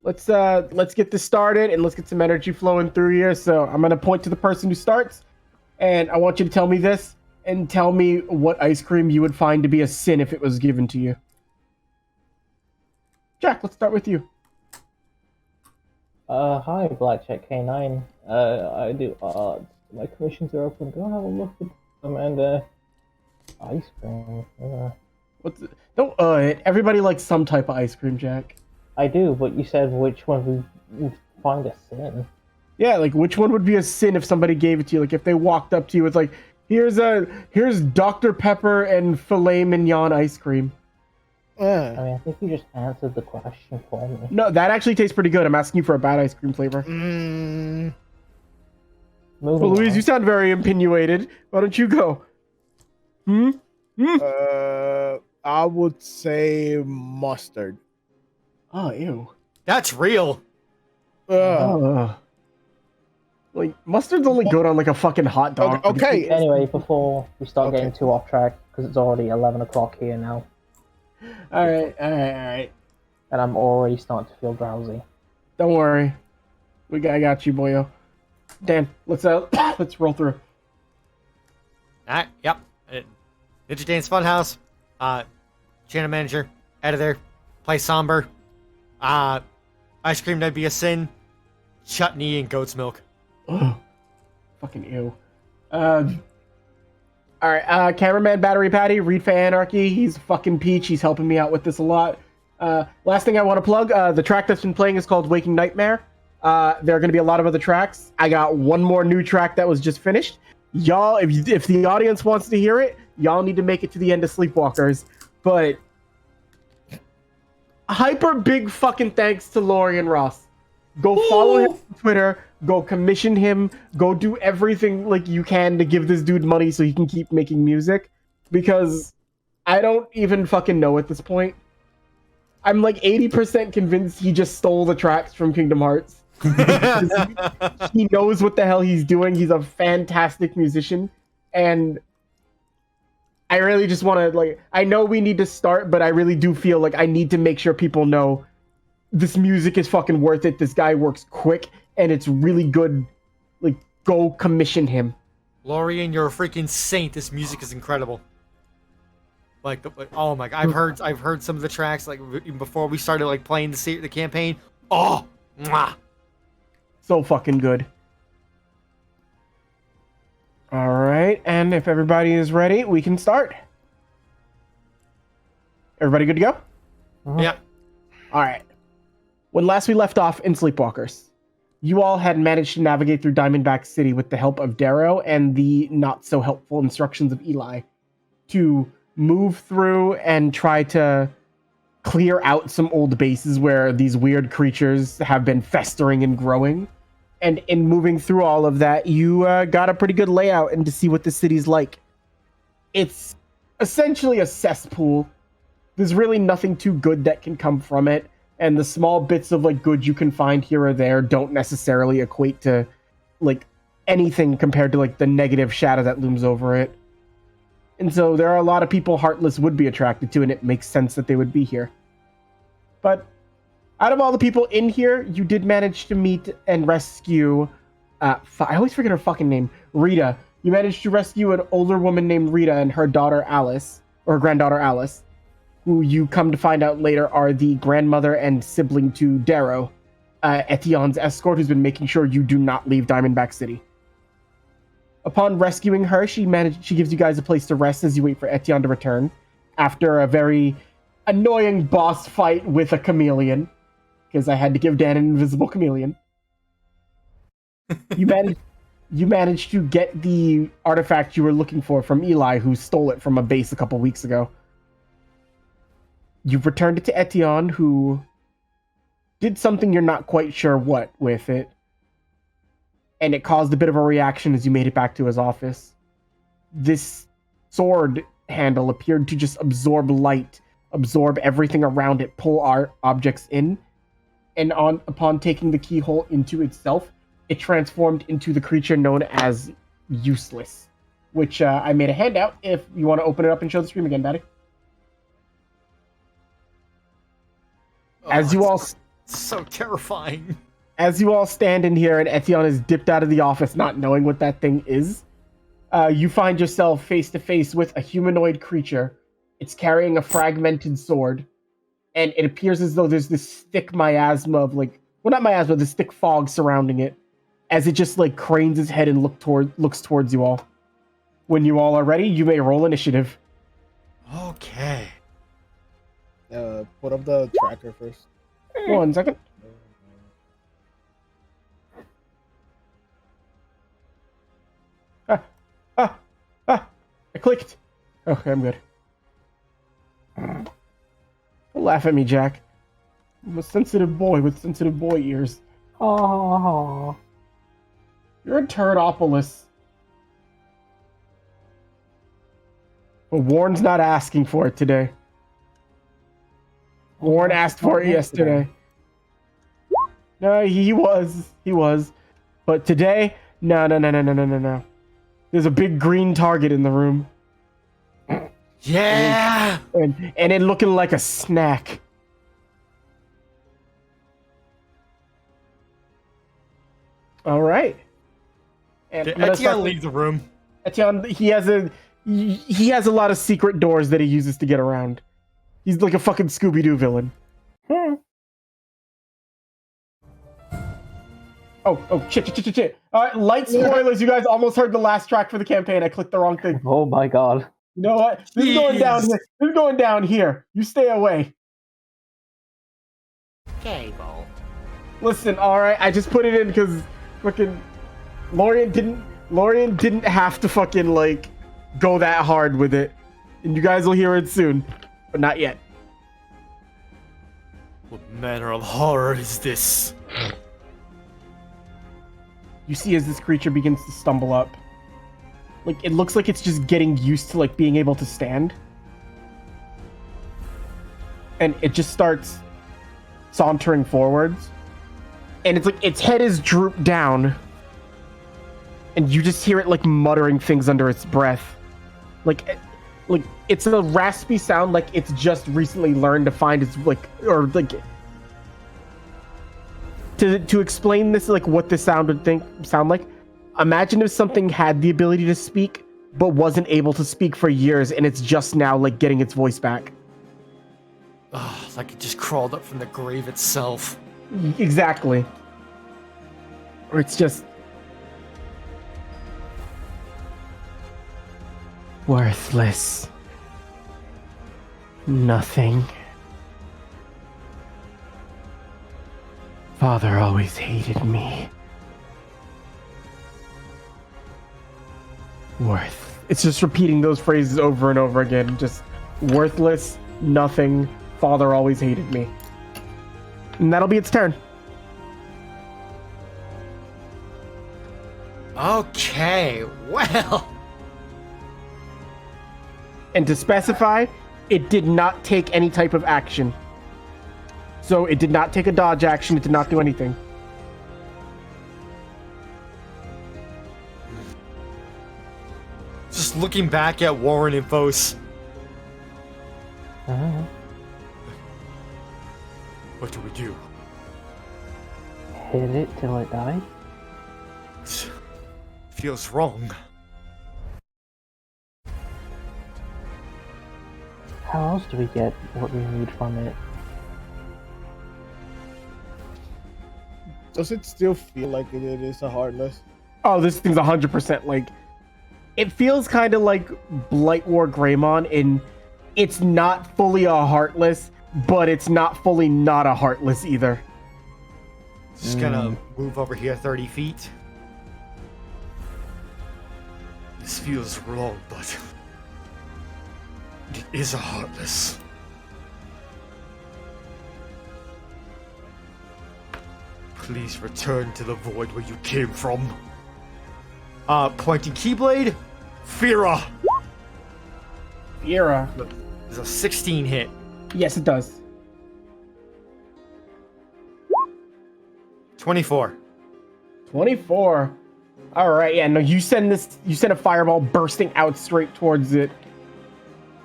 Let's get this started and let's get some energy flowing through here. So I'm gonna point to the person who starts, and I want you to tell me this and tell me what ice cream you would find to be a sin if it was given to you. Jack, let's start with you. Hi, Blackjack K9. I do odds. My commissions are open. Go have a look at them and ice cream. Don't it. Everybody likes some type of ice cream, Jack. I do, but you said which one would find a sin. Yeah, like which one would be a sin if somebody gave it to you? Like if they walked up to you with like, here's Dr. Pepper and filet mignon ice cream. I mean, I think you just answered the question for me. No, that actually tastes pretty good. I'm asking you for a bad ice cream flavor. Well, Louise, you sound very opinionated. Why don't you go? I would say mustard. Oh, ew. That's real. Like mustard's only good on like a fucking hot dog. Okay. Anyway, before we start getting too off track, because it's already 11 o'clock here now. All right. And I'm already starting to feel drowsy. Don't worry, I got you, boyo. Dan, let's roll through. Alright, yep. Ninja Dane's Funhouse. Channel manager, editor, play somber. Ice cream that'd be a sin. Chutney and goat's milk. Ugh. Fucking ew. Alright, cameraman Battery Patty, read for Anarchy. He's fucking peach. He's helping me out with this a lot. Last thing I want to plug, the track that's been playing is called Waking Nightmare. There are going to be a lot of other tracks. I got one more new track that was just finished. Y'all, if the audience wants to hear it, y'all need to make it to the end of Sleepwalkers. But hyper big fucking thanks to Lorian Ross. Go follow him on Twitter. Go commission him. Go do everything like you can to give this dude money so he can keep making music. Because I don't even fucking know at this point. I'm like 80% convinced he just stole the tracks from Kingdom Hearts. He knows what the hell he's doing. He's a fantastic musician. And I really just want to, like, I know we need to start, but I really do feel like I need to make sure people know this music is fucking worth it. This guy works quick and it's really good. Like, go commission him. Lorian, you're a freaking saint. This music is incredible. Like, oh my god, I've heard some of the tracks like even before we started like playing the campaign. Oh, mwah. So fucking good. All right, and if everybody is ready, we can start. Everybody good to go? Yeah. All right. When last we left off in Sleepwalkers, you all had managed to navigate through Diamondback City with the help of Darro and the not-so-helpful instructions of Eli to move through and try to clear out some old bases where these weird creatures have been festering and growing. And in moving through all of that, you got a pretty good layout and to see what the city's like. It's essentially a cesspool. There's really nothing too good that can come from it. And the small bits of like good you can find here or there don't necessarily equate to like anything compared to like the negative shadow that looms over it. And so there are a lot of people Heartless would be attracted to, and it makes sense that they would be here. But out of all the people in here, you did manage to meet and rescue... I always forget her fucking name. Rita. You managed to rescue an older woman named Rita and her daughter Alice, or granddaughter Alice, who you come to find out later are the grandmother and sibling to Darro, Etion's escort, who's been making sure you do not leave Diamondback City. Upon rescuing her, she gives you guys a place to rest as you wait for Etion to return after a very annoying boss fight with a chameleon, because I had to give Dan an invisible chameleon. You managed to get the artifact you were looking for from Eli, who stole it from a base a couple weeks ago. You've returned it to Etion, who did something you're not quite sure what with it. And it caused a bit of a reaction as you made it back to his office. This sword handle appeared to just absorb light, absorb everything around it, pull our objects in. And upon taking the keyhole into itself, it transformed into the creature known as Useless. which I made a handout if you want to open it up and show the screen again, Daddy. As you all... So terrifying. As you all stand in here and Etienne has dipped out of the office not knowing what that thing is, you find yourself face to face with a humanoid creature. It's carrying a fragmented sword, and it appears as though there's this thick miasma of not miasma, this thick fog surrounding it, as it just cranes its head and looks towards you all. When you all are ready, you may roll initiative. Okay. Put up the tracker first. 1 second. I clicked. Okay, I'm good. Don't laugh at me, Jack. I'm a sensitive boy with sensitive boy ears. Oh. You're a turdopolis. But Warren's not asking for it today. Warren asked for it yesterday. No, he was. But today, no. There's a big green target in the room. Yeah! And it looking like a snack. All right. And Did Etienne leave the room? Etienne, he has a lot of secret doors that he uses to get around. He's like a fucking Scooby-Doo villain. Oh, shit. Alright, light spoilers, you guys almost heard the last track for the campaign. I clicked the wrong thing. Oh my god. You know what? This is going down here. This is going down here. You stay away. Cable. Listen, alright, I just put it in because fucking Lorian didn't have to fucking go that hard with it. And you guys will hear it soon. But not yet. What manner of horror is this? You see as this creature begins to stumble up. It looks like it's just getting used to being able to stand. And it just starts sauntering forwards. And it's its head is drooped down. And you just hear it muttering things under its breath. It's a raspy sound like it's just recently learned to find its to explain this what this sound would sound like. Imagine if something had the ability to speak but wasn't able to speak for years and it's just now getting its voice back. Like it just crawled up from the grave itself. Exactly. Or it's just worthless. Nothing. Father always hated me. It's just repeating those phrases over and over again. Just worthless, nothing, father always hated me. And that'll be its turn. Okay, well. And to specify, it did not take any type of action. So it did not take a dodge action, it did not do anything. Just looking back at Warren and Vos. What do we do? Hit it till it dies? Feels wrong. How else do we get what we need from it? Does it still feel like it is a Heartless? Oh, this thing's 100% it feels kind of like Blight War Greymon in it's not fully a Heartless, but it's not fully not a Heartless either. Just gonna move over here 30 feet. This feels wrong, but it is a Heartless. Please return to the void where you came from. Pointing Keyblade, Fira. Fira. There's a 16 hit. Yes, it does. 24. 24. All right, yeah, no, you send a fireball bursting out straight towards it.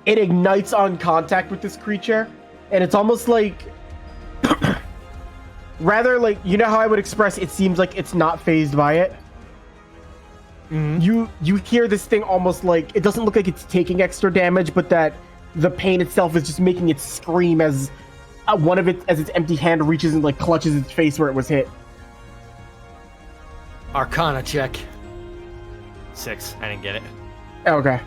It ignites on contact with this creature, and it's almost like, rather like, you know how I would express it seems like it's not phased by it? Mm-hmm. You hear this thing almost like, it doesn't look like it's taking extra damage, but that the pain itself is just making it scream as its empty hand reaches and like clutches its face where it was hit. Arcana check. 6. I didn't get it. Okay.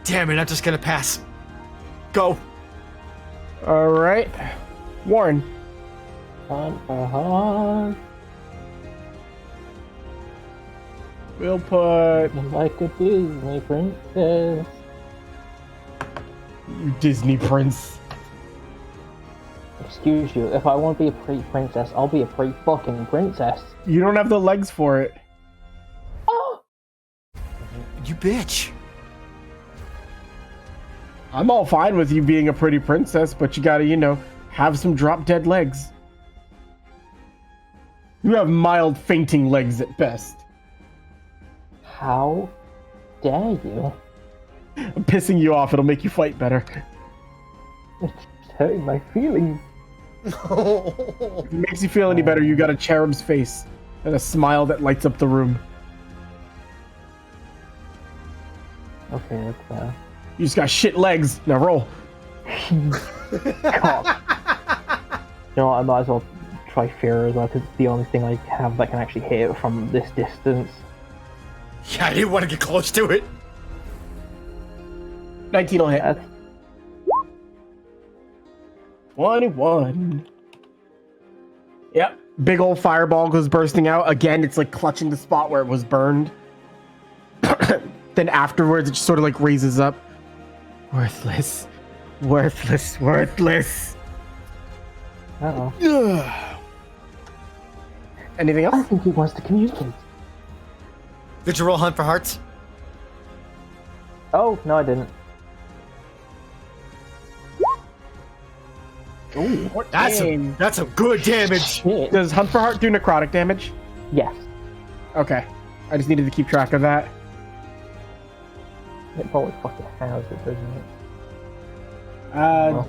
Damn it, I'm just gonna pass. Go. All right. Warren. We'll put Like a Disney princess. you Disney prince. Excuse you, if I want to be a pretty princess, I'll be a pretty fucking princess. You don't have the legs for it. Oh! You bitch. I'm all fine with you being a pretty princess, but you gotta, have some drop dead legs. You have mild fainting legs at best. How dare you? I'm pissing you off, it'll make you fight better. It's hurting my feelings. If it makes you feel any better, you got a cherub's face and a smile that lights up the room. Okay, that's fair. You just got shit legs. Now roll. God. You know what, I might as well try fear as well, because it's the only thing I have that can actually hit it from this distance. Yeah, I didn't want to get close to it. 19 will hit. That's 21. Yep. Big old fireball goes bursting out. Again, it's like clutching the spot where it was burned. Then afterwards, it just sort of like raises up. Worthless. Worthless. Worthless. uh-oh. Anything I else? think he wants to communicate. Did you roll Hunt for Hearts? Oh, no I didn't. Ooh. That's some good damage. Shit. Does Hunt for Heart do necrotic damage? Yes. Okay. I just needed to keep track of that. It probably fucking has it, doesn't it? Uh,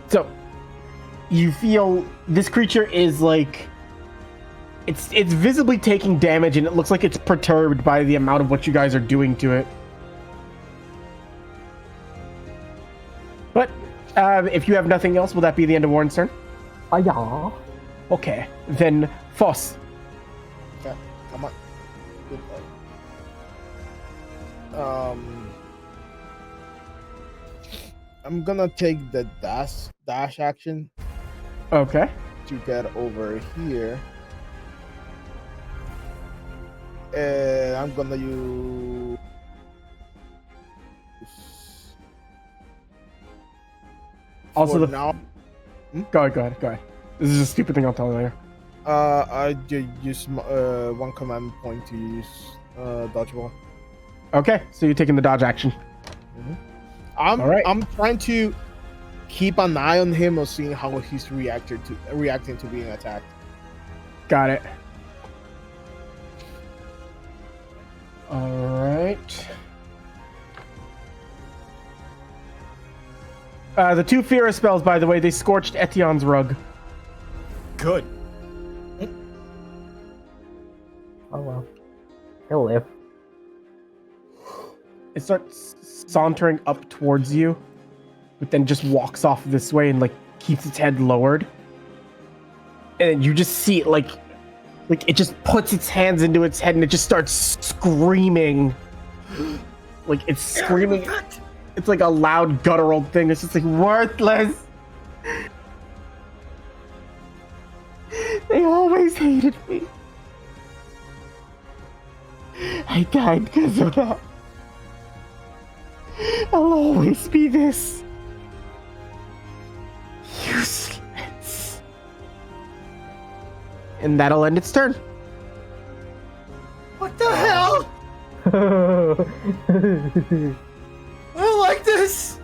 So, you feel this creature is like... It's visibly taking damage, and it looks like it's perturbed by the amount of what you guys are doing to it. But, if you have nothing else, will that be the end of Warren's turn? Yeah. Okay. Then, Foss. Okay, come on. Good luck. I'm gonna take the dash action Okay. to get over here. And I'm gonna use Also, for the... now. Go ahead. This is a stupid thing I'll tell you later. I use one command point to use dodgeball. Okay, so you're taking the dodge action. I'm All right. I'm trying to keep an eye on him or seeing how he's reacting to being attacked. Got it. All right. The two Fira spells, by the way, they scorched Etion's rug. Good. Oh well. He'll live. It starts sauntering up towards you, but then just walks off this way and like keeps its head lowered. And you just see it like it just puts its hands into its head and it just starts screaming. Like it's screaming. It's like a loud guttural thing. It's just like worthless. They always hated me. I died because of that. I'll always be this. Useless. And that'll end its turn. What the hell? I don't like this!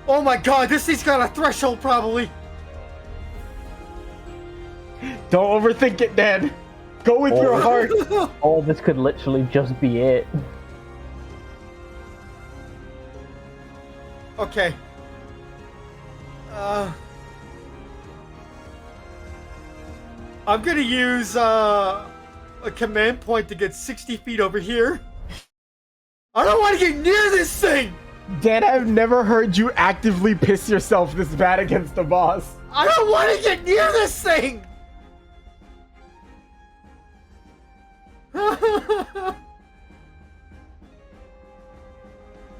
Oh my god, this thing's got a threshold probably! Don't overthink it, Dad. Go with your heart. Oh, this could literally just be it. Okay. I'm gonna use a command point to get 60 feet over here. I don't want to get near this thing! Dad, I've never heard you actively piss yourself this bad against a boss. I don't want to get near this thing!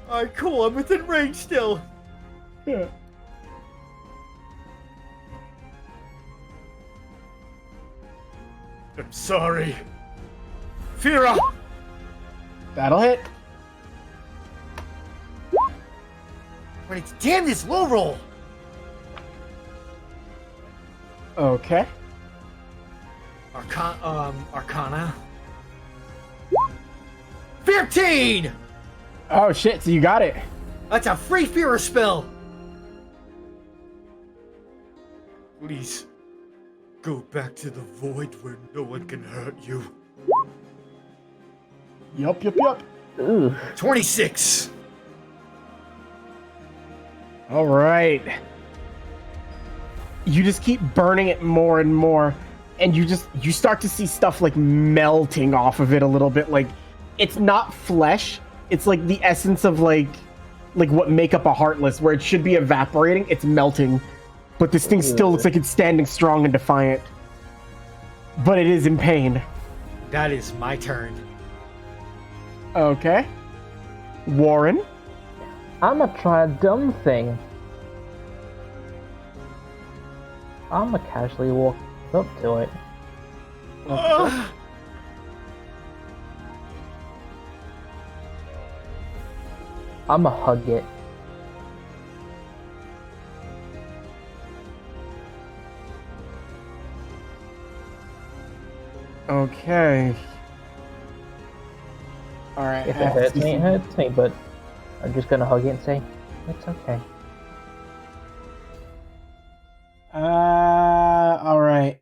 Alright, cool. I'm within range still. Yeah. I'm sorry. Fira! That'll hit. But it's damn this low roll! Okay. Arcana. 15! Oh shit, so you got it. That's a free Fira spell! Please, go back to the void where no one can hurt you. Yup. Ooh. 26! Alright. You just keep burning it more and more, and you start to see stuff like melting off of it a little bit. Like, it's not flesh, it's like the essence of like what make up a Heartless, where it should be evaporating, it's melting. But this thing still looks like it's standing strong and defiant. But it is in pain. That is my turn. Okay. Warren? I'ma try a dumb thing. I'ma casually walk up to it. I'ma hug it. Okay. Alright. If it hurts me, it hurts me, but I'm just gonna hug it and say, it's okay. Alright.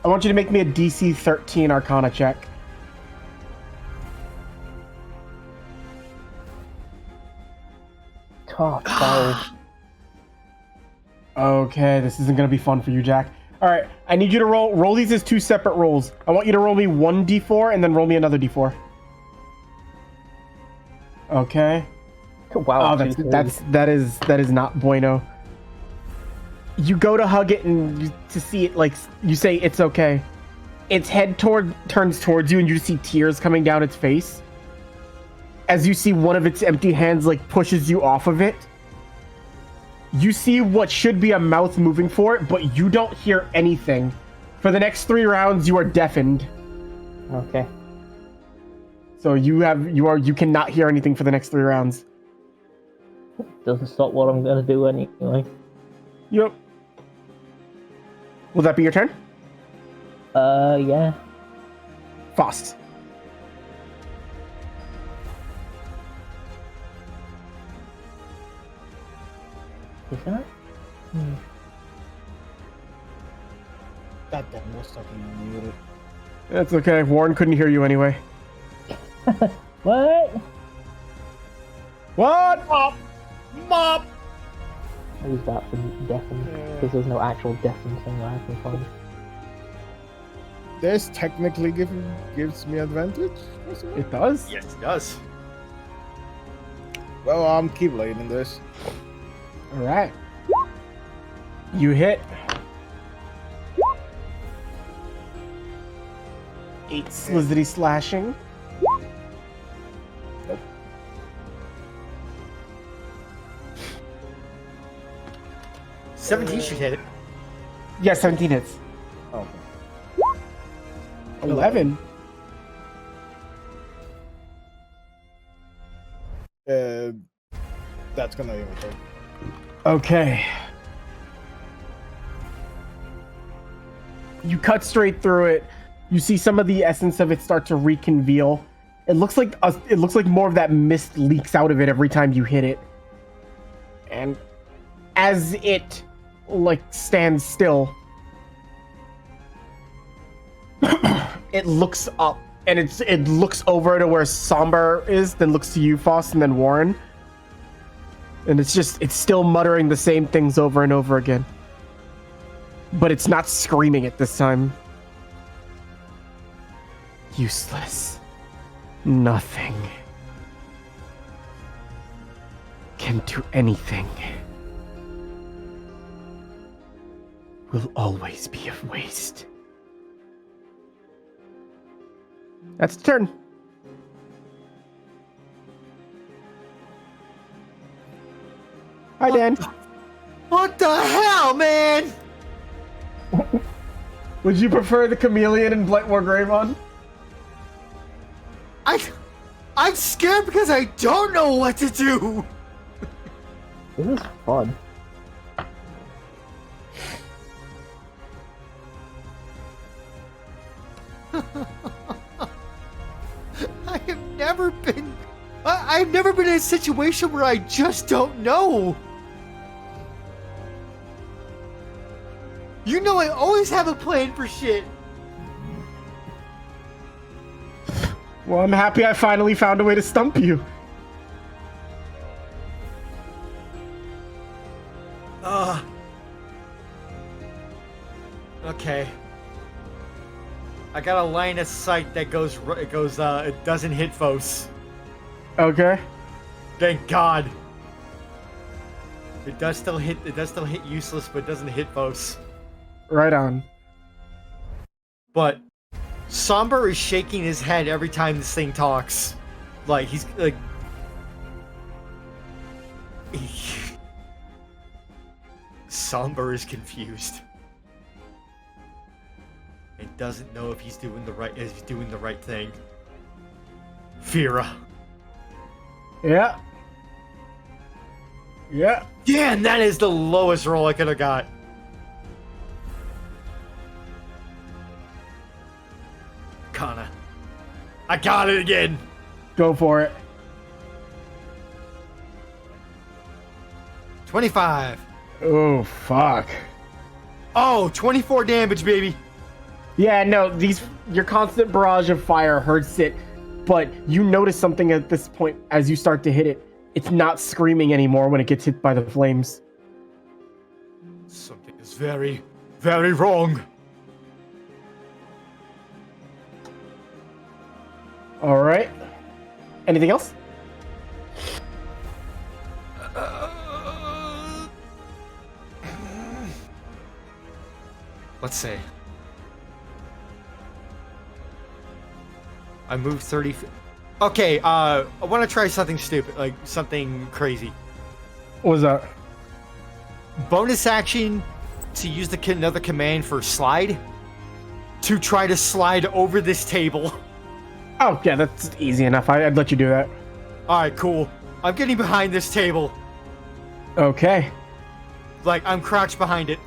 I want you to make me a DC 13 Arcana check. Top 12. Okay, this isn't gonna be fun for you, Jack. Alright, I need you to roll these as two separate rolls. I want you to roll me one d4 and then roll me another d4. Okay. Wow. Oh, that is not bueno. You go to hug it and to see it, like, you say it's okay. Its head turns towards you and you see tears coming down its face. As you see one of its empty hands like pushes you off of it. You see what should be a mouth moving for it, but you don't hear anything. For the next 3 rounds, you are deafened. Okay. So you cannot hear anything for the next 3 rounds. Doesn't stop what I'm gonna do anyway. Yep. Will that be your turn? Yeah. Faust. Is that? That thing was fucking muted. That's okay. Warren couldn't hear you anyway. What? What? Mop! I use that for deafen, because there's no actual deafen thing that I can find. This technically gives me advantage? It does? Yes, it does. Well, I'm keyblade this. Alright. You hit. 8 slizzity slashing. 17 should hit it. Yeah, 17 hits. Oh. 11. That's gonna even hurt. Okay. You cut straight through it. You see some of the essence of it start to reconveal. It looks like more of that mist leaks out of it every time you hit it. And as it like stands still, it looks up and it looks over to where Somber is, then looks to you, Foss, and then Warren. And it's still muttering the same things over and over again. But it's not screaming it this time. Useless. Nothing can do anything. Will always be of waste. That's the turn. Hi, Dan. What the hell, man? Would you prefer the chameleon and Blightmore Greymon? I'm scared because I don't know what to do. This is fun. I've never been in a situation where I just don't know. You know I always have a plan for shit. Well, I'm happy I finally found a way to stump you. Okay. I got a line of sight that it doesn't hit foes. Okay. Thank God. It does still hit useless, but it doesn't hit foes. Right on. But Somber is shaking his head every time this thing talks. Like he's like Somber is confused. It doesn't know if he's doing the right thing. Fira. Yeah. Yeah. Damn, that is the lowest roll I could have got. Kana. I got it again. Go for it. 25. Oh, fuck. Oh, 24 damage, baby. Yeah, no, your constant barrage of fire hurts it, but you notice something at this point as you start to hit it. It's not screaming anymore when it gets hit by the flames. Something is very, very wrong. All right. Anything else? Let's see. I moved 30. Okay, I want to try something stupid, like something crazy. What was that? Bonus action to use another command for slide to try to slide over this table. Oh, yeah, that's easy enough. I'd let you do that. Alright, cool. I'm getting behind this table. Okay. Like, I'm crouched behind it.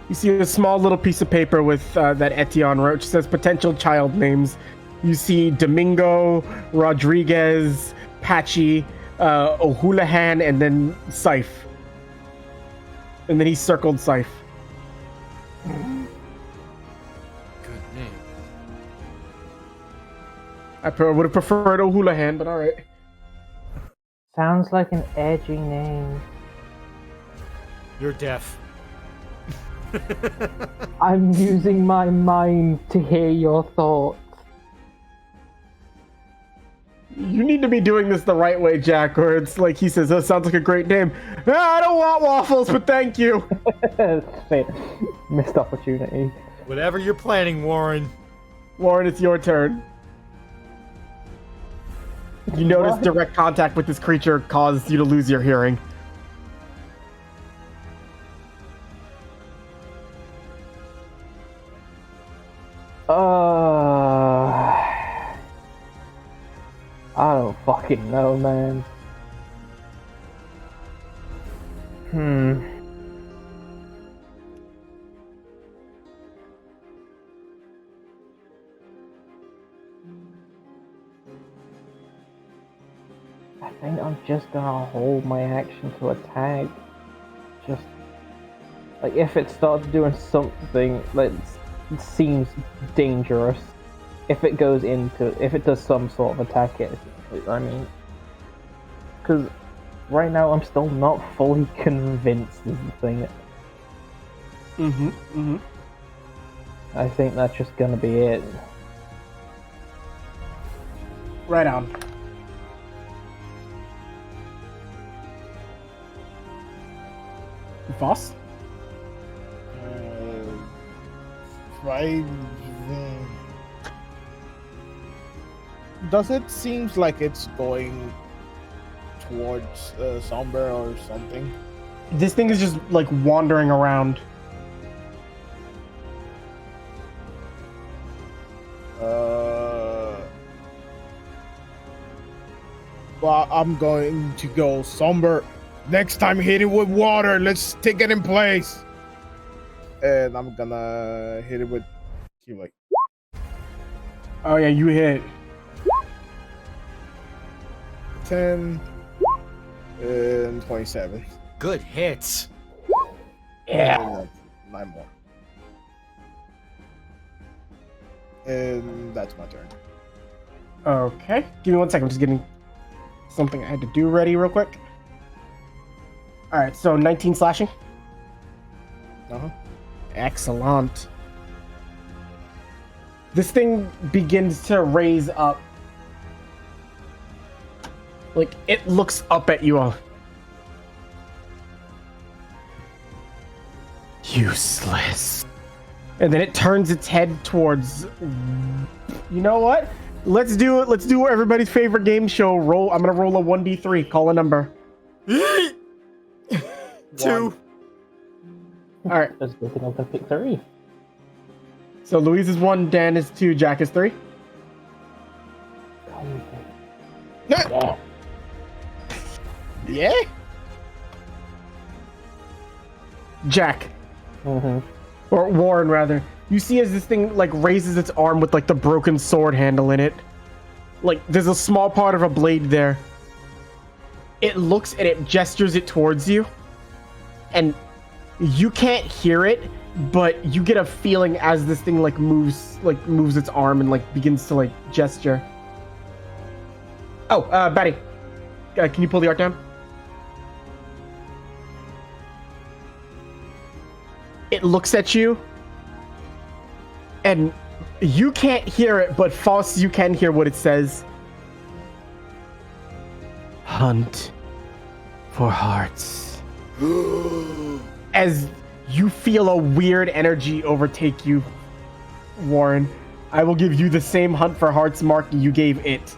You see a small little piece of paper with that Etienne wrote, which says potential child names. You see Domingo, Rodriguez, Patchy, O'Houlihan, and then Syph. And then he circled Syph. Good name. I would have preferred O'Houlihan, but alright. Sounds like an edgy name. You're deaf. I'm using my mind to hear your thoughts. You need to be doing this the right way, Jack, or it's like he says, that sounds like a great name. I don't want waffles, but thank you. Missed opportunity. Whatever you're planning, Warren. Warren, it's your turn. You notice What? direct contact with this creature caused you to lose your hearing. I don't fucking know, man. think I'm just gonna hold my action to attack. Just like if it starts doing something like it seems dangerous, if it does some sort of attack, I mean, because right now I'm still not fully convinced is the thing. I think that's just gonna be it. Right on. Voss? Right. Does it seems like it's going towards Somber or something? This thing is just like wandering around. Well, I'm going to go Somber. Next time, hit it with water. Let's take it in place. And I'm gonna hit it with like. Oh yeah, you hit. 10 and 27. Good hits. Yeah. And 9 more. And that's my turn. Okay. Give me 1 second. I'm just getting something I had to do ready real quick. Alright, so 19 slashing. Uh-huh. Excellent. This thing begins to raise up. Like, it looks up at you all. Useless. And then it turns its head towards... You know what? Let's do it. Let's do everybody's favorite game show. Roll. I'm going to roll a 1d3. Call a number. 2. All right. Just looking up to pick 3. So Louise is 1, Dan is 2, Jack is 3. Yeah. Yeah? Jack. Mm-hmm. Or Warren, rather. You see as this thing, like, raises its arm with, like, the broken sword handle in it. Like, there's a small part of a blade there. It looks and it gestures it towards you. And you can't hear it, but you get a feeling as this thing, like, moves its arm and, like, begins to, like, gesture. Oh, Batty. Can you pull the art down? It looks at you. And you can't hear it, but Faust, you can hear what it says. Hunt for hearts. As you feel a weird energy overtake you, Warren, I will give you the same hunt for hearts mark you gave it.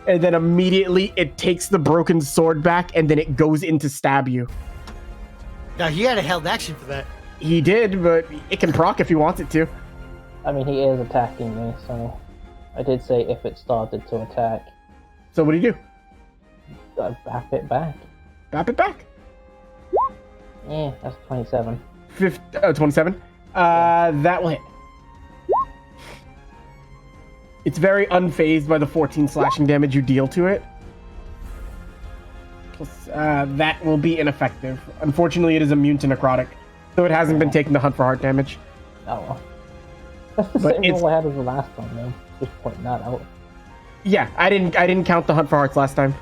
And then immediately it takes the broken sword back and then it goes in to stab you. Now, he had a held action for that. He did, but it can proc if he wants it to. I mean, he is attacking me, so I did say if it started to attack, So what do you do? I'd bap it back. Bap it back. Yeah, that's 27. 27. That will hit. It's very unfazed by the 14 slashing damage you deal to it. Plus, that will be ineffective. Unfortunately, it is immune to necrotic, so it hasn't been taking the hunt for heart damage. Oh well. That's the But same it's- roll I had as the last time, though. Just pointing that out. Yeah, I didn't count the hunt for hearts last time.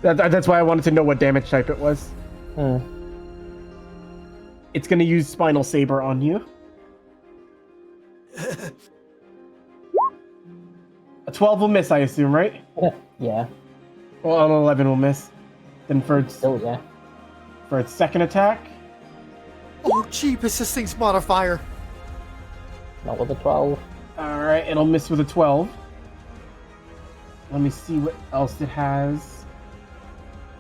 That's why I wanted to know what damage type it was. It's gonna use Spinal Saber on you. A 12 will miss, I assume, right? Yeah. Well, an 11 will miss. Then for its Still, yeah. second attack, Oh, jeepers, this thing's modifier. Not with a 12. all right, it'll miss with a 12. Let me see what else it has.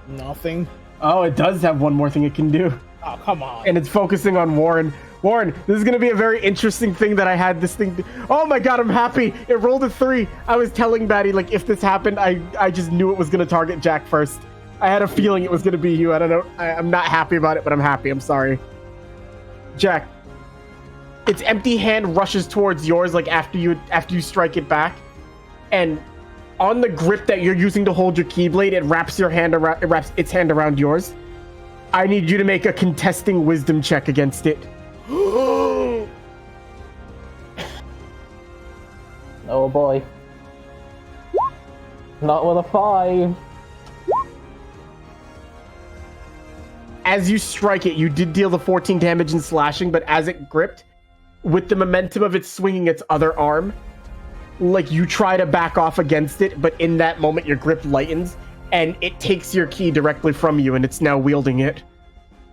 Nothing. Oh, it does have one more thing it can do. Oh, come on. And it's focusing on Warren. Warren, this is going to be a very interesting thing that I had this thing. Oh my god, I'm happy. It rolled a 3. I was telling Batty, like, if this happened, I just knew it was going to target Jack first. I had a feeling it was going to be you. I don't know. I'm not happy about it, but I'm happy. I'm sorry. Jack, its empty hand rushes towards yours, like, after you strike it back. And on the grip that you're using to hold your keyblade, it wraps its hand around yours. I need you to make a contesting wisdom check against it. Oh boy. Not with a 5. As you strike it, you did deal the 14 damage and slashing, but as it gripped, with the momentum of it swinging its other arm, like you try to back off against it, but in that moment your grip lightens, and it takes your key directly from you, and it's now wielding it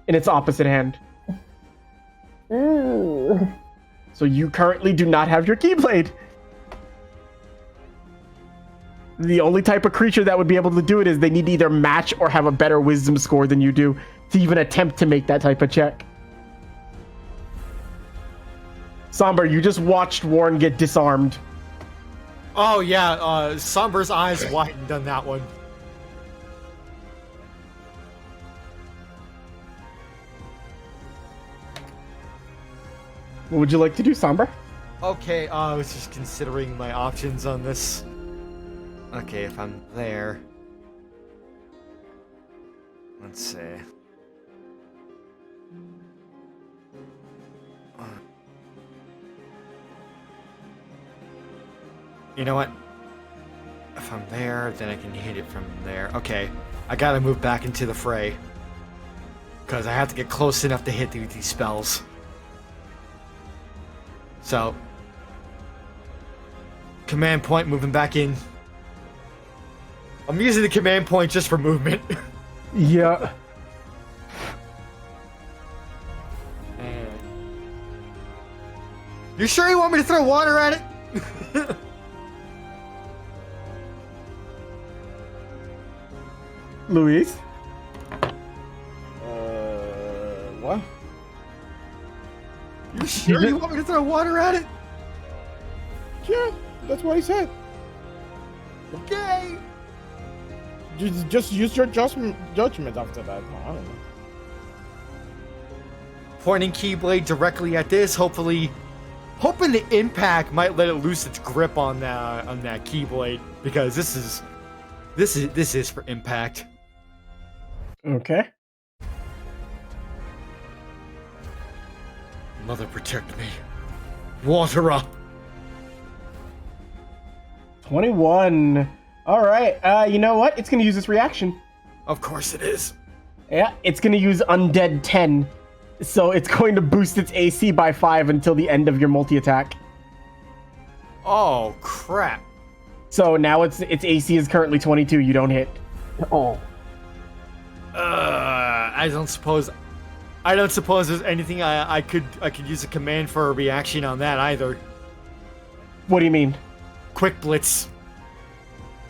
in its opposite hand. Ooh. So you currently do not have your keyblade. The only type of creature that would be able to do it is they need to either match or have a better wisdom score than you do to even attempt to make that type of check. Somber, you just watched Warren get disarmed. Oh yeah, Somber's eyes widened on that one. What would you like to do, Somber? Okay, I was just considering my options on this. Okay, if I'm there... Let's see. You know what? If I'm there, then I can hit it from there. Okay, I gotta move back into the fray. Because I have to get close enough to hit these spells. So... Command point, moving back in. I'm using the command point just for movement. Yeah. You sure you want me to throw water at it? Luis? What? You sure you want me to throw water at it? Yeah, that's what I said. Okay. Just use your judgment after that. I don't know. Pointing Keyblade directly at this, hoping the impact might let it loose its grip on that Keyblade, because this is for impact. Okay. Mother protect me. Water up. 21. All right. You know what? It's going to use this reaction. Of course it is. Yeah, it's going to use Undead 10. So it's going to boost its AC by 5 until the end of your multi-attack. Oh, crap. So now its AC is currently 22. You don't hit. Oh. I don't suppose there's anything I could use a command for a reaction on that either. What do you mean? Quick Blitz.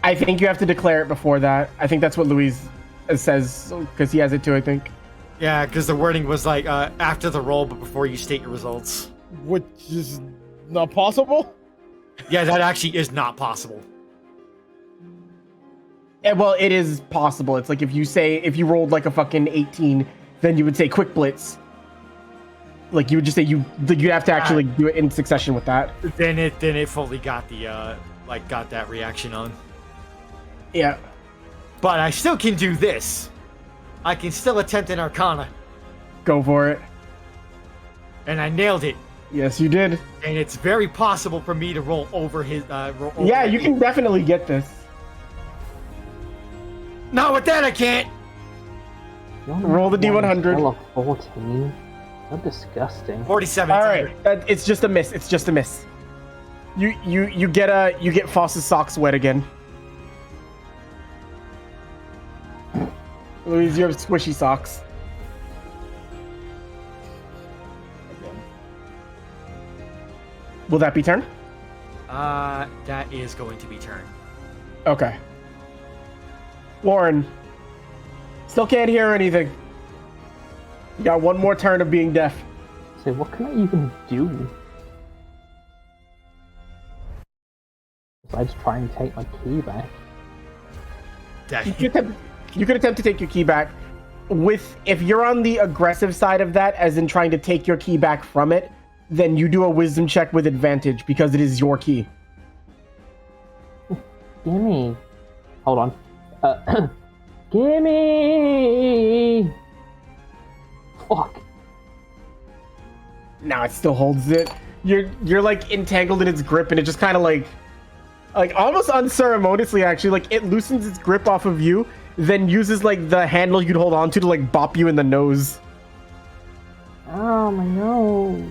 I think you have to declare it before that. I think that's what Luis says, because he has it too, I think. Yeah, because the wording was like, after the roll, but before you state your results. Which is not possible? Yeah, that actually is not possible. Well, it is possible. It's like if you rolled like a fucking 18, then you would say Quick Blitz. Like you would just say you'd have to actually do it in succession with that. Then it fully got the got that reaction on. Yeah. But I still can do this. I can still attempt an Arcana. Go for it. And I nailed it. Yes, you did. And it's very possible for me to roll over his. Yeah, you can definitely get this. Not with that, I can't. Roll the D100. Roll a 14. How disgusting. 47. All right, it's just a miss. It's just a miss. You get Foss's socks wet again. Louise, you have squishy socks. Will that be turn? That is going to be turn. Okay. Warren, still can't hear anything. You got one more turn of being deaf. So what can I even do? Besides try and take my key back. You could attempt to take your key back. If you're on the aggressive side of that, as in trying to take your key back from it, then you do a wisdom check with advantage because it is your key. Gimme. Hold on. Gimme. Fuck. Now it still holds it. You're like entangled in its grip, and it just kind of like almost unceremoniously, actually, like it loosens its grip off of you, then uses like the handle you'd hold on to like bop you in the nose. Oh, my nose.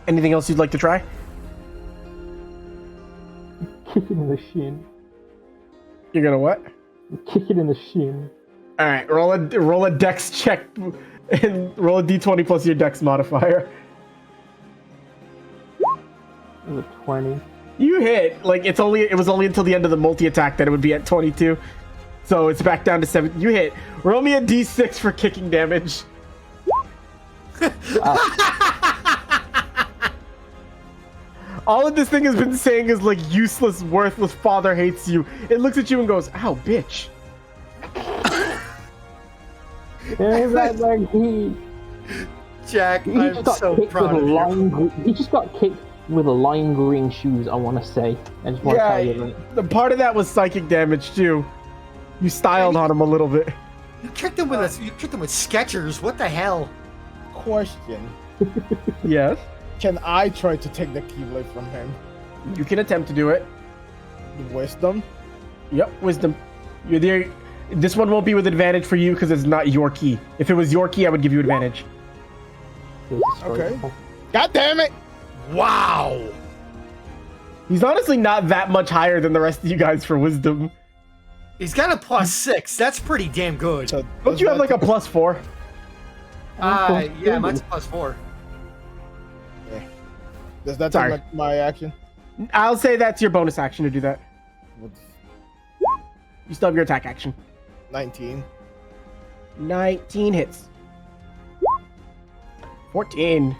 Anything else you'd like to try? Kick it in the shin. You're gonna what? Kick it in the shin. All right, roll a dex check and roll a d20 plus your dex modifier. It was a 20. You hit. Like it was only until the end of the multi attack that it would be at 22. So it's back down to 7. You hit. Roll me a d6 for kicking damage. All of this thing has been saying is like useless, worthless, father hates you. It looks at you and goes, ow, bitch. Jack, I'm so proud of you. He just got kicked with lime green shoes, I want to say. I just want to tell you that. The part of that was psychic damage too. You styled on him a little bit. You kicked him with Skechers. What the hell? Question. Yes. Can I try to take the Keyblade from him? You can attempt to do it. Wisdom? Yep, wisdom. You're there. This one won't be with advantage for you because it's not your key. If it was your key, I would give you advantage. Okay. God damn it! Wow! He's honestly not that much higher than the rest of you guys for wisdom. He's got a +6. That's pretty damn good. So Don't you have like a +4? Yeah, mine's +4. Yeah. Does that Sorry. take my action? I'll say that's your bonus action to do that. You still have your attack action. 19. 19 hits. 14.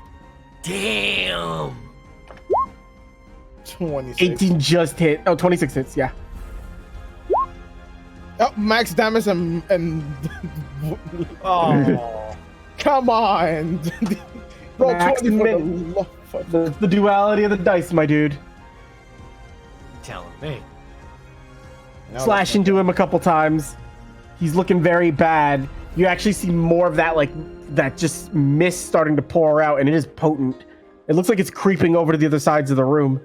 Damn! 26. 18 just hit. Oh, 26 hits, yeah. Oh, max damage and Oh. come on. Roll Max 20 for the min- love of- That's the duality of the dice, my dude. You're telling me. No, Slash that's not into him a couple times. He's looking very bad. You actually see more of that, like, that just mist starting to pour out, and it is potent. It looks like it's creeping over to the other sides of the room.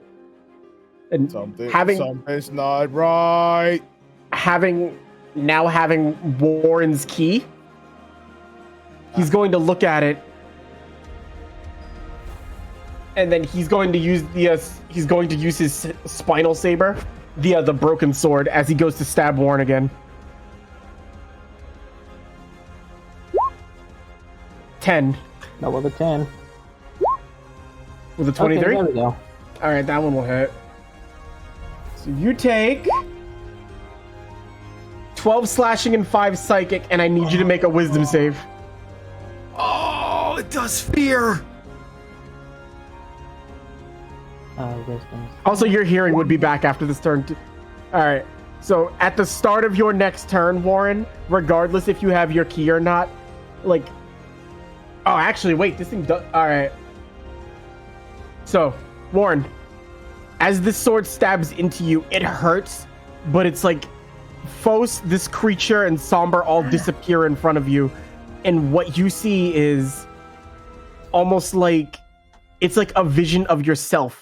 And something's not right. having Warren's key, he's going to look at it, and then he's going to use his spinal saber, the broken sword, as he goes to stab Warren again. 10 Not with a 10. with a 23. Okay, there we go. All right, that one will hit. So you take 12 slashing and 5 psychic, and I need you to make a wisdom save. Oh, it does fear! Wisdom. Also, your hearing would be back after this turn. All right. So at the start of your next turn, Warren, regardless if you have your key or not, like, oh, actually, wait, this thing does. All right. So, Warren, as this sword stabs into you, it hurts, but it's like Phos, this creature, and Somber all disappear in front of you, and what you see is almost like it's like a vision of yourself.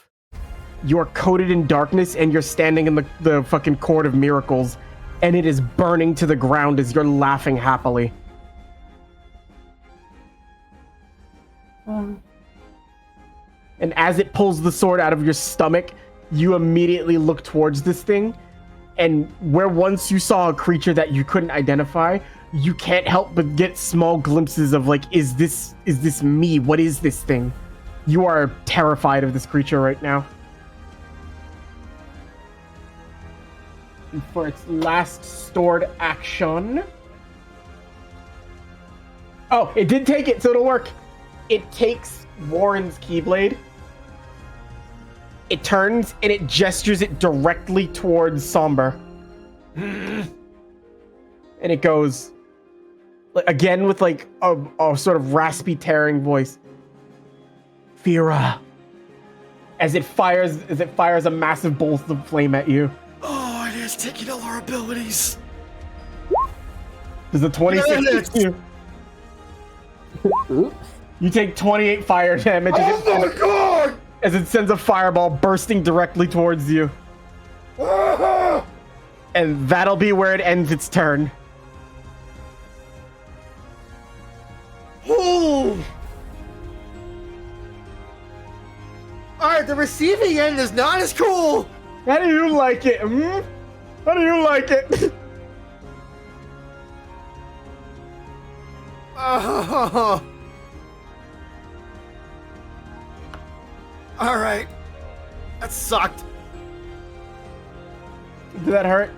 You're coated in darkness, and you're standing in the fucking court of miracles, and it is burning to the ground as you're laughing happily. And as it pulls the sword out of your stomach, you immediately look towards this thing, and where once you saw a creature that you couldn't identify, you can't help but get small glimpses of like, is this me? What is this thing? You are terrified of this creature right now. And for its last stored action... Oh, it did take it, so it'll work. It takes Warren's Keyblade. It turns and it gestures it directly towards Somber. And it goes, again with like a sort of raspy, tearing voice. Fira, as it fires a massive bolt of flame at you. Oh, it is taking all our abilities. Does the 26 Yes! hit you? Oops. You take 28 fire damage Oh my god! as it sends a fireball bursting directly towards you. And that'll be where it ends its turn. Oh! Alright, the receiving end is not as cool! How do you like it? How do you like it? Alright. That sucked. Did that hurt?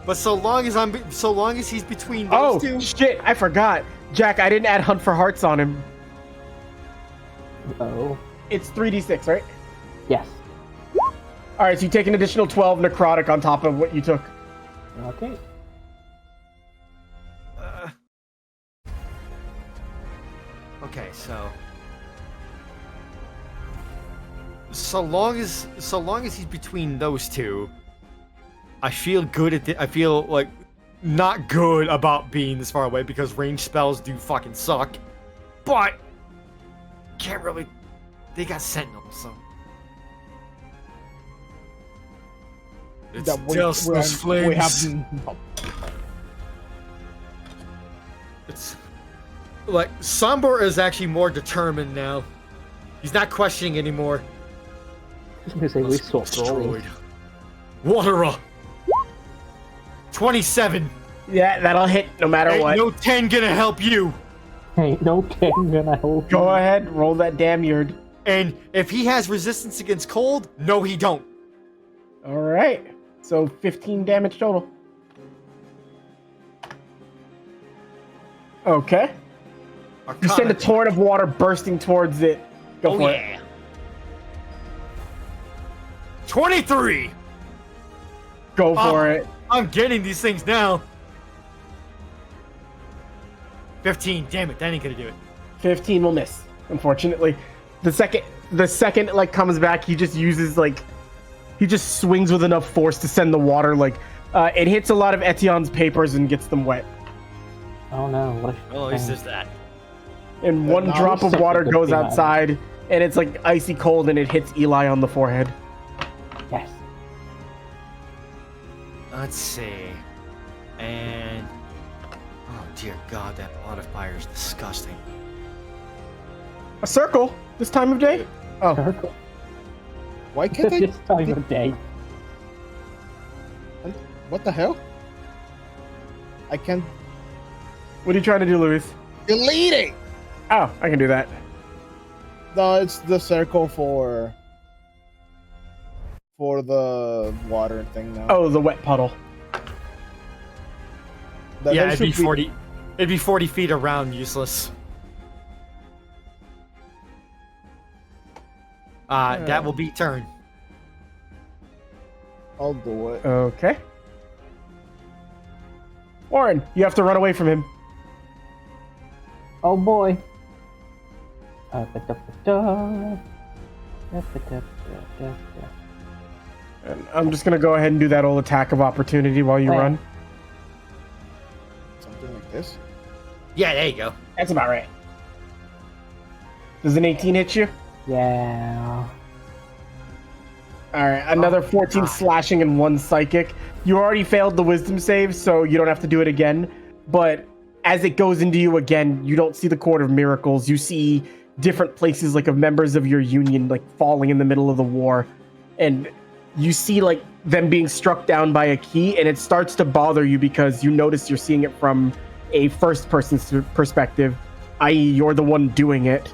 But so long as he's between those Oh, two. shit, I forgot. Jack, I didn't add Hunt for Hearts on him. Oh. It's 3d6, right? Yes. Alright, so you take an additional 12 necrotic on top of what you took. Okay. Okay, so long as he's between those two, I feel good I feel like not good about being this far away because ranged spells do fucking suck. But can't really. They got Sentinel, so it's That just those flames. we have It's like Sombor is actually more determined now. He's not questioning anymore. I was gonna say we swapped roles. Watera. 27. Yeah, that'll hit no matter Ain't what. no 10 gonna help you. Ain't no king gonna help Go you. ahead, roll that damn yard. And if he has resistance against cold, no, he don't. Alright, so 15 damage total. Okay. You send a torrent of water bursting towards it. Go for it. 23. Go for it. I'm getting these things now. 15. Damn it, that ain't gonna do it. 15 will miss, unfortunately. The second it like comes back, he just swings with enough force to send the water it hits a lot of Etion's papers and gets them wet. Oh no, what a Well, at least there's that. And one now drop the of second water good goes thing outside, and it's like icy cold, and it hits Eli on the forehead. yes. Let's see. And oh dear God, that modifier is disgusting. A circle this time of day? Oh, Circle. Why can't I? This time of day. What the hell? I can't what are you trying to do, Luis? delete it. Oh, I can do that. No, it's the circle for the water thing now. Oh, the wet puddle. Yeah, That it'd be should 40. It'd be 40 feet around, useless. That will be turn. I'll do it. Okay. Warren, you have to run away from him. Oh boy. And I'm just gonna go ahead and do that old attack of opportunity while you Oh, yeah. run. Something like this. Yeah, there you go. That's about right. Does an 18 hit you? Yeah. Alright, another 14 God. slashing and 1 psychic. You already failed the wisdom save, so you don't have to do it again. But as it goes into you again, you don't see the Court of Miracles. You see different places of members of your union falling in the middle of the war. And you see them being struck down by a key, and it starts to bother you because you notice you're seeing it from a first person perspective, i.e. you're the one doing it.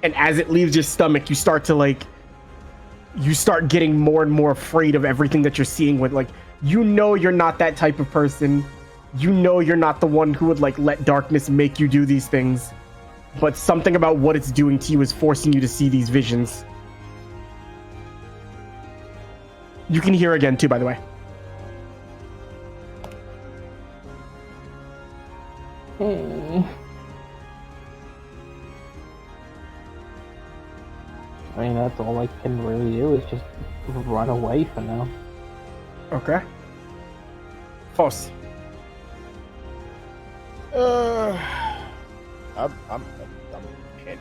And as it leaves your stomach, you start to you start getting more and more afraid of everything that you're seeing with you're not that type of person. You're not the one who would let darkness make you do these things. But something about what it's doing to you is forcing you to see these visions. You can hear again too, by the way. Hey. I mean, that's all I can really do is just run away for now. Okay. Foss. I'm hit.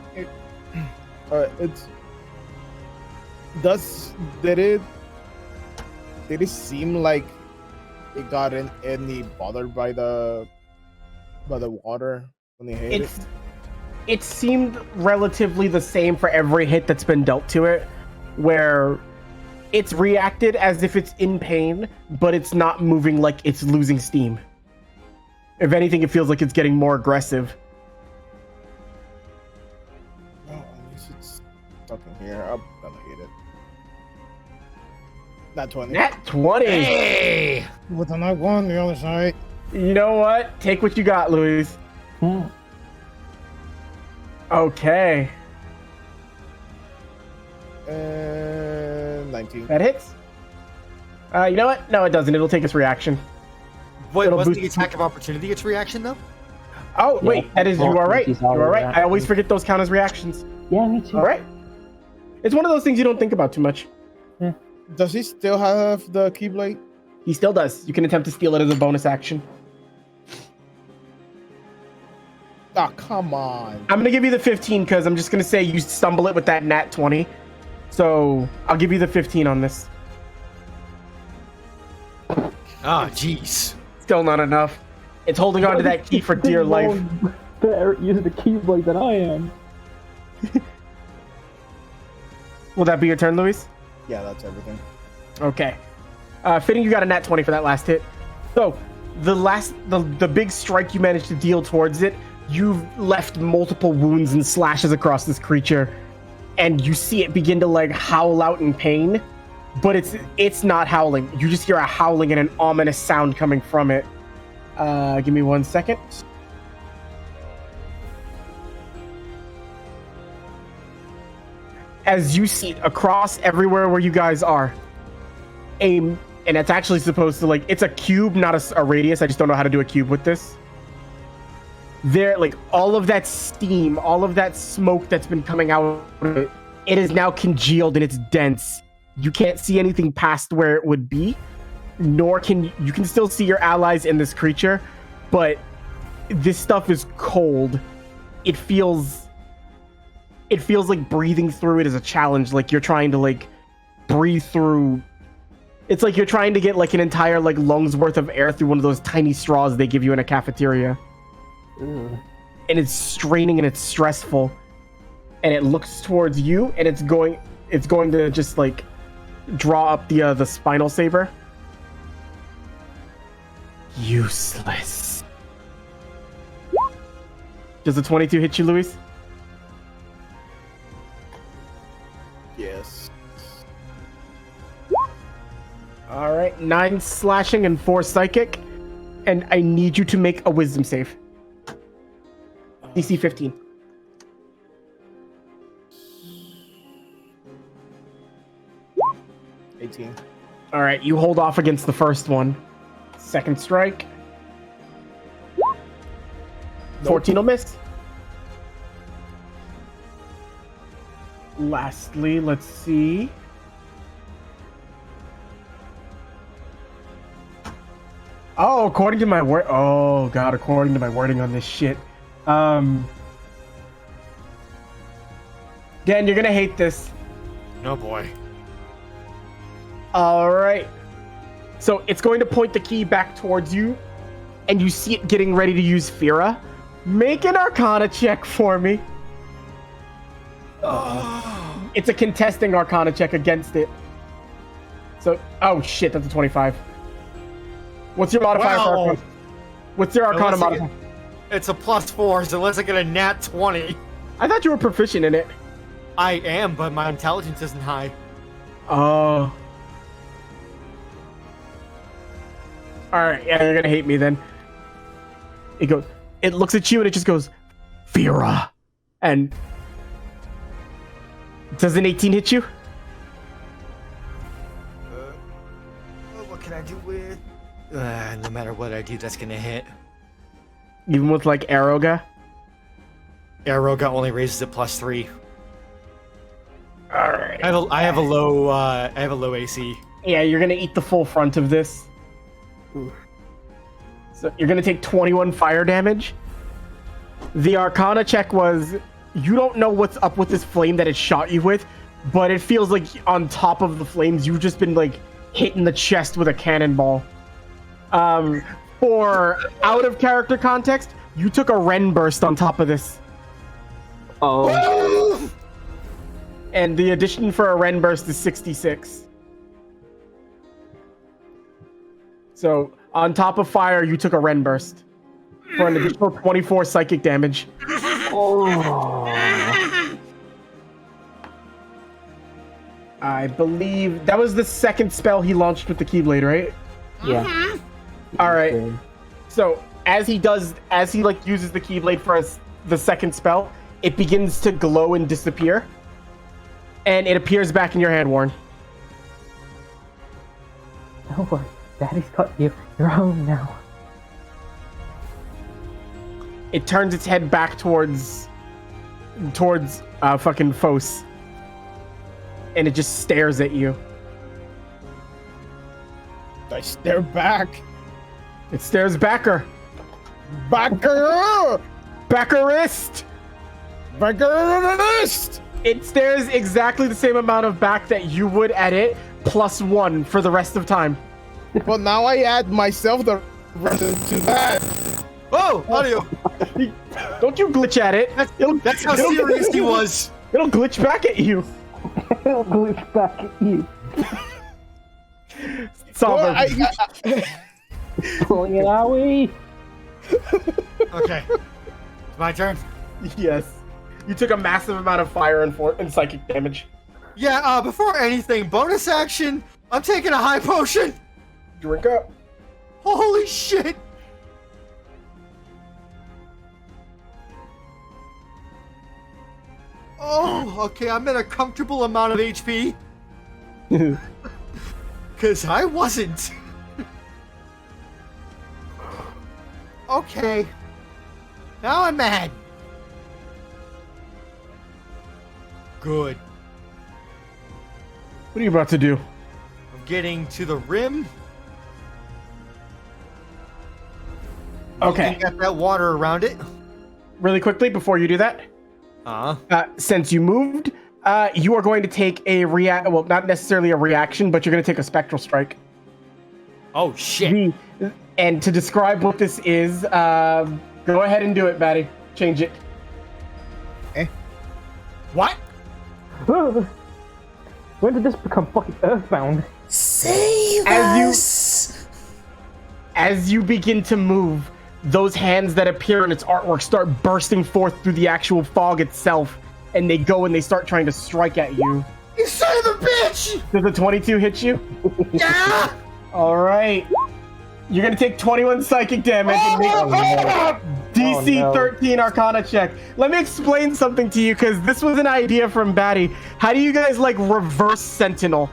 It's did it seem like it got any bothered by the water when they hit it? It seemed relatively the same for every hit that's been dealt to it, where it's reacted as if it's in pain, but it's not moving like it's losing steam. If anything, it feels like it's getting more aggressive. Oh, at least it's stuck in here. I'm gonna hit it. Nat 20. Nat 20! Hey! With a nat 1 the other side. You know what? Take what you got, Luis. Okay. And 19. That hits. You know what? No, it doesn't. It'll take its reaction. Wait, It'll wasn't the boost- attack of opportunity its reaction, though? Oh, wait. That is, you are right. You are right. I always forget those count as reactions. Yeah, me too. All right. It's one of those things you don't think about too much. Does he still have the Keyblade? He still does. You can attempt to steal it as a bonus action. Ah, come on. I'm going to give you the 15 because I'm just going to say you stumble it with that nat 20. So I'll give you the 15 on this. Ah, jeez. Still not enough. It's holding on to that key for dear life. Better at using the Keyblade than I am. Will that be your turn, Luis? Yeah, that's everything. Okay. Fitting, you got a nat 20 for that last hit. So the big strike you managed to deal towards it, you've left multiple wounds and slashes across this creature, and you see it begin to like howl out in pain, but it's not howling. You just hear a howling and an ominous sound coming from it. Give me 1 second. As you see across everywhere where you guys are, and it's actually supposed to, like, it's a cube, not a radius. I just don't know how to do a cube with this. There, like, all of that steam, all of that smoke that's been coming out of it, it is now congealed and it's dense. You can't see anything past where it would be, nor can you can still see your allies in this creature, but this stuff is cold. It feels like breathing through it is a challenge. Like you're trying to like breathe through. It's like you're trying to get like an entire like lung's worth of air through one of those tiny straws they give you in a cafeteria. Ugh. And it's straining and it's stressful. And it looks towards you and it's going to just like draw up the spinal saber. Useless. Does the 22 hit you, Luis? Yes. All right, 9 slashing and 4 psychic, and I need you to make a wisdom save. DC 15. All right, you hold off against the first one. Second strike. 14 will miss. Lastly, let's see. Oh, according to my word. Oh god, according to my wording on this shit. Dan, you're gonna hate this. No boy. All right. So it's going to point the key back towards you, and you see it getting ready to use Fira. Make an Arcana check for me. It's a contesting Arcana check against it. So, oh shit, that's a 25. What's your modifier for Arcana? What's your Arcana modifier? It's a +4, so unless I get a nat 20. I thought you were proficient in it. I am, but my intelligence isn't high. Oh. Alright, yeah, you're gonna hate me then. It looks at you and it just goes, Fira. And does an 18 hit you? What can I do with? No matter what I do, that's gonna hit. Even with like Aeroga? Aeroga only raises it +3. Alright. I have a low AC. Yeah, you're gonna eat the full front of this. Oof. So you're gonna take 21 fire damage. The Arcana check was, you don't know what's up with this flame that it shot you with, but it feels like on top of the flames, you've just been like hit in the chest with a cannonball. For out of character context, you took a Ren burst on top of this. Oh. And the addition for a Ren burst is 66. So on top of fire, you took a Ren burst for an additional 24 psychic damage. Oh. I believe that was the second spell he launched with the Keyblade, right? Yeah. All right. So as he like uses the Keyblade for the second spell, it begins to glow and disappear, and it appears back in your hand, Warren. Don't worry, Daddy's got you. You're home now. It turns its head back towards fucking Fos, and it just stares at you. I stare back. It stares backer. Backer! Backerist! Backerist! It stares exactly the same amount of back that you would at it, +1 for the rest of time. Well, now I add myself the reason to that. Oh, audio. Don't you glitch at it. That's how serious he was. It'll glitch back at you. It'll glitch back at you. Somber. Well, Pulling it out, we. Okay. It's my turn. Yes. You took a massive amount of fire and psychic damage. Yeah, before anything, bonus action, I'm taking a high potion. Drink up. Holy shit. Oh, okay, I'm at a comfortable amount of HP. Because I wasn't. Okay. Now I'm mad. Good. What are you about to do? I'm getting to the rim. Okay. Looking at that water around it. Really quickly, before you do that, since you moved, you are going to take a well, not necessarily a reaction, but you're going to take a spectral strike. Oh, shit. And to describe what this is, go ahead and do it, Batty. Change it. What? When did this become fucking earthbound? Save us! As you begin to move, those hands that appear in its artwork start bursting forth through the actual fog itself, and they go and they start trying to strike at you. You son of a bitch! Does the 22 hit you? Yeah! All right. You're going to take 21 psychic damage and make DC 13 Arcana check. Let me explain something to you, because this was an idea from Batty. How do you guys like reverse Sentinel?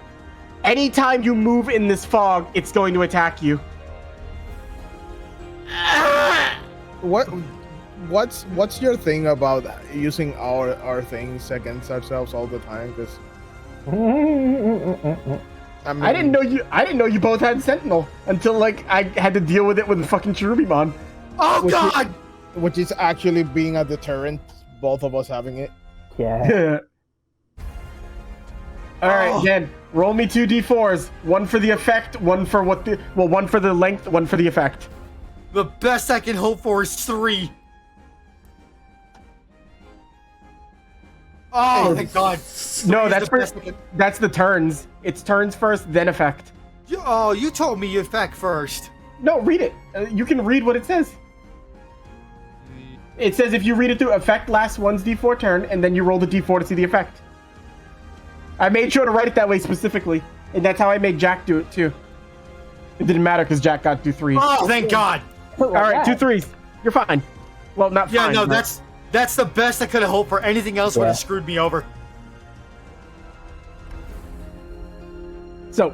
Anytime you move in this fog, it's going to attack you. What's your thing about using our things against ourselves all the time? Because I mean, I didn't know you both had Sentinel until like I had to deal with it with fucking Cherubimon. Oh, God! Which is actually being a deterrent, both of us having it. Yeah. All right, then roll me 2 d4s. One for the effect, one for one for the length, one for the effect. The best I can hope for is 3. Oh, thank God. No, Three is that's the turns. It's turns first, then effect. You told me effect first. No, read it. You can read what it says. It says if you read it through, effect lasts one's d4 turn, and then you roll the d4 to see the effect. I made sure to write it that way specifically, and that's how I made Jack do it too. It didn't matter because Jack got 2 3s. Oh, thank God. All right, 2 3s. You're fine. Well, not Yeah, fine. no, but- that's the best I could have hoped for. Anything else would have screwed me over. So,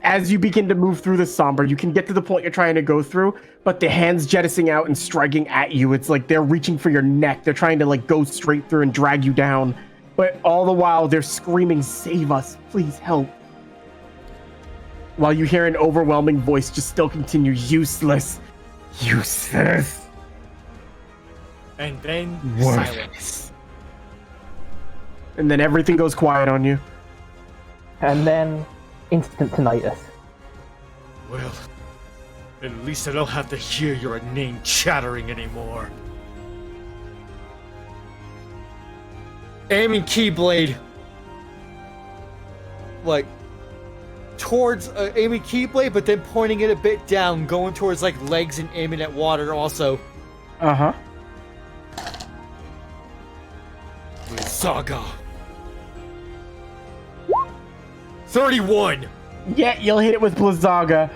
as you begin to move through the somber, you can get to the point you're trying to go through, but the hands jettisoning out and striking at you, it's like they're reaching for your neck. They're trying to like go straight through and drag you down. But all the while, they're screaming, "Save us! Please help!" While you hear an overwhelming voice just still continue, "Useless! Useless! And then silence. Worthless!" And then everything goes quiet on you. And then instant tinnitus. Well, at least I don't have to hear your name chattering anymore. Aiming Keyblade, like, towards aiming Keyblade, but then pointing it a bit down, going towards, like, legs and aiming at water also. Uh-huh. Saga. 31! Yeah, you'll hit it with Blizzaga.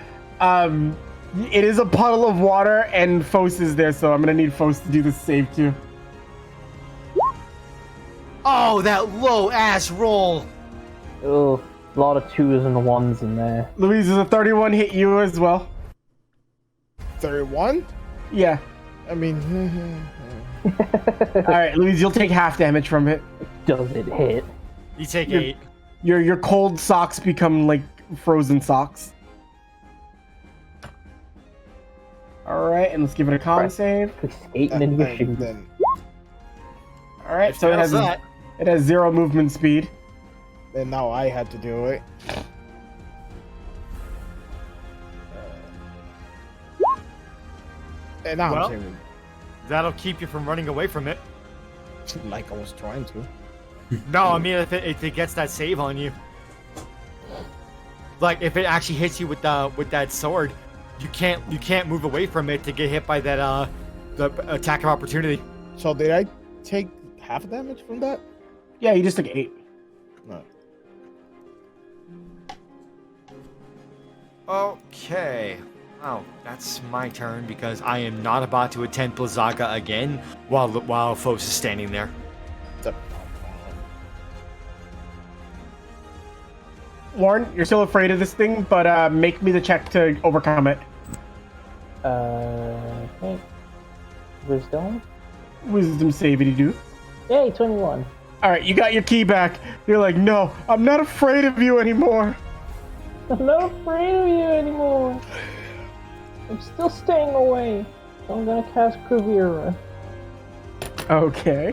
It is a puddle of water, and Fos is there, so I'm gonna need Fos to do the save too. Oh, that low-ass roll! Oh, a lot of 2s and 1s in there. Louise, does a 31 hit you as well? 31? Yeah. I mean, Alright, Louise, you'll take half damage from it. Does it hit? You take 8. Your cold socks become like frozen socks. Alright, and let's give it a con save. Skating in your shoes. then Alright, so it has 0 movement speed. then now I had to do it. And now Well. I'm saving. That'll keep you from running away from it. Like I was trying to. No, I mean if it gets that save on you. Like if it actually hits you with that sword, you can't move away from it to get hit by that the attack of opportunity. So did I take half damage from that? Yeah, you just took 8. No. Okay. Oh, that's my turn because I am not about to attempt Blizzaga again while Fos is standing there. Lauren, you're still afraid of this thing, but make me the check to overcome it. Okay. Wisdom? Wisdom save it, you do. Yay, 21. Alright, you got your key back. You're like, "No, I'm not afraid of you anymore." I'm not afraid of you anymore. I'm still staying away. I'm gonna cast Kuvira. Okay.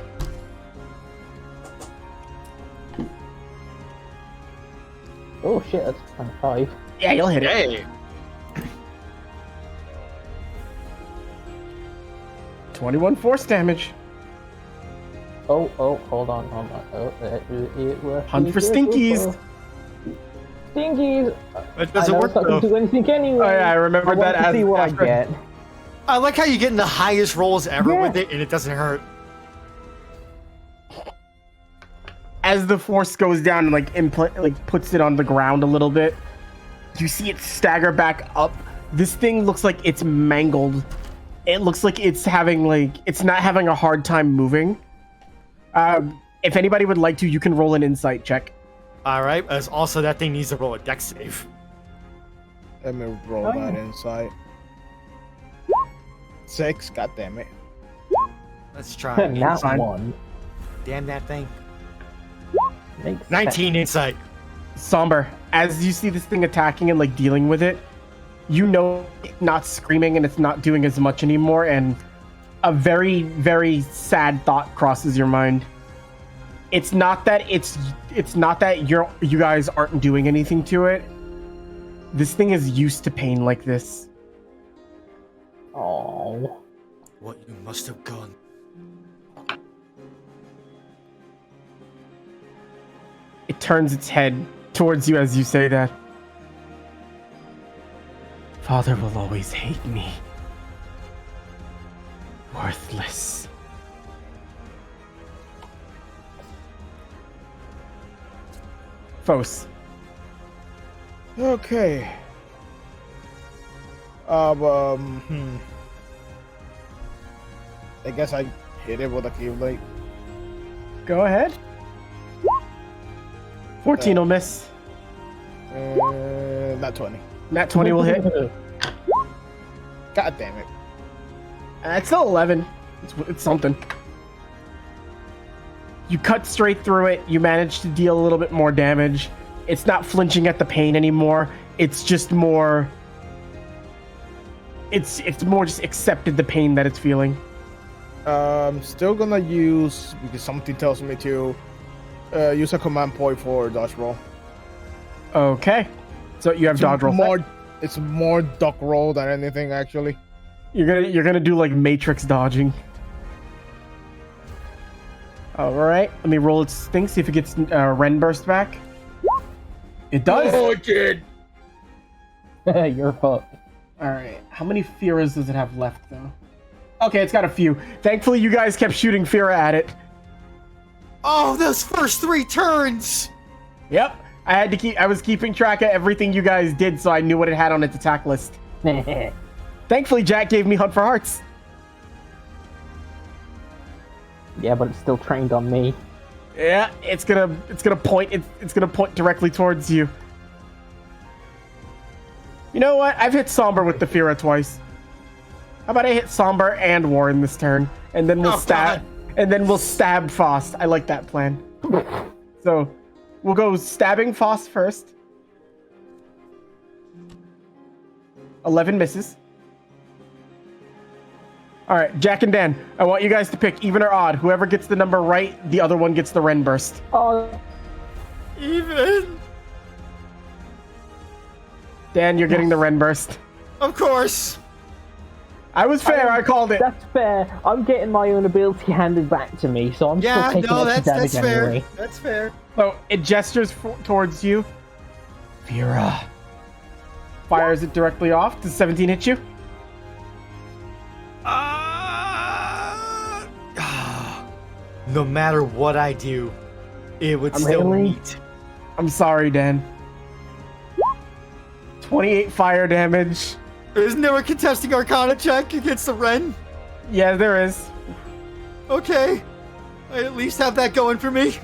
Oh shit, that's 25. Yeah, you'll hit it. Hey. 21 force damage. Oh, hold on. Oh, it was Hunt for stinkies. Stinkies! It I doesn't know work it's not gonna though. do anything anyway. Oh, yeah, I remembered want that to as- see what I after- get. I like how you get in the highest rolls ever Yeah. with it and it doesn't hurt. As the force goes down and like puts it on the ground a little bit, you see it stagger back up. This thing looks like it's mangled. It looks like it's not having a hard time moving. If anybody would like to, you can roll an insight check. Alright, as also that thing needs to roll a dex save. Let me roll Oh, that yeah. inside. 6, god damn it. Let's try. Not fine. one. Damn that thing. Makes 19 insight. Somber, as you see this thing attacking and like dealing with it, you know it's not screaming and it's not doing as much anymore, and a very, very sad thought crosses your mind. It's not that you guys aren't doing anything to it. This thing is used to pain like this. Oh. What you must have gone. It turns its head towards you as you say that. Father will always hate me. Worthless. Fos. Okay. I guess I hit it with a Keyblade. Go ahead. 14 will miss. Not 20. Nat 20 will hit. God damn it. It's still 11. It's something. You cut straight through it. You manage to deal a little bit more damage. It's not flinching at the pain anymore. It's just more. It's more just accepted the pain that it's feeling. Still gonna use, because something tells me to use a command point for dodge roll. Okay. So you have dodge roll. More, it's more duck roll than anything actually. You're gonna do like matrix dodging. All right. Let me roll its thing. See if it gets Ren burst back. It does. Oh, it did. You're fucked. All right. How many Firas does it have left though? Okay, it's got a few. Thankfully, you guys kept shooting Fira at it. Oh, those first 3 turns! Yep. I was keeping track of everything you guys did, so I knew what it had on its attack list. Thankfully, Jack gave me Hunt for Hearts. Yeah, but it's still trained on me. Yeah, it's gonna point directly towards you. You know what? I've hit Somber with the Fira twice. How about I hit Somber and Warren this turn, and then we'll stab, God. and then we'll stab Faust. I like that plan. So, we'll go stabbing Faust first. 11 misses. All right, Jack and Dan, I want you guys to pick even or odd. Whoever gets the number right, the other one gets the Ren burst. Oh, Even. Dan, you're getting the Ren burst. Of course. I was fair. I called it. that's fair. I'm getting my own ability handed back to me, so I'm Yeah, still taking no, extra that's damage fair. anyway. That's fair. So it gestures towards you. Fira fires it directly off. Does 17 hit you? No matter what I do, it would still Really? meet. I'm sorry, Dan. 28 fire damage. Isn't there a contesting Arcana check against the Ren? Yeah, there is. Okay. I at least have that going for me.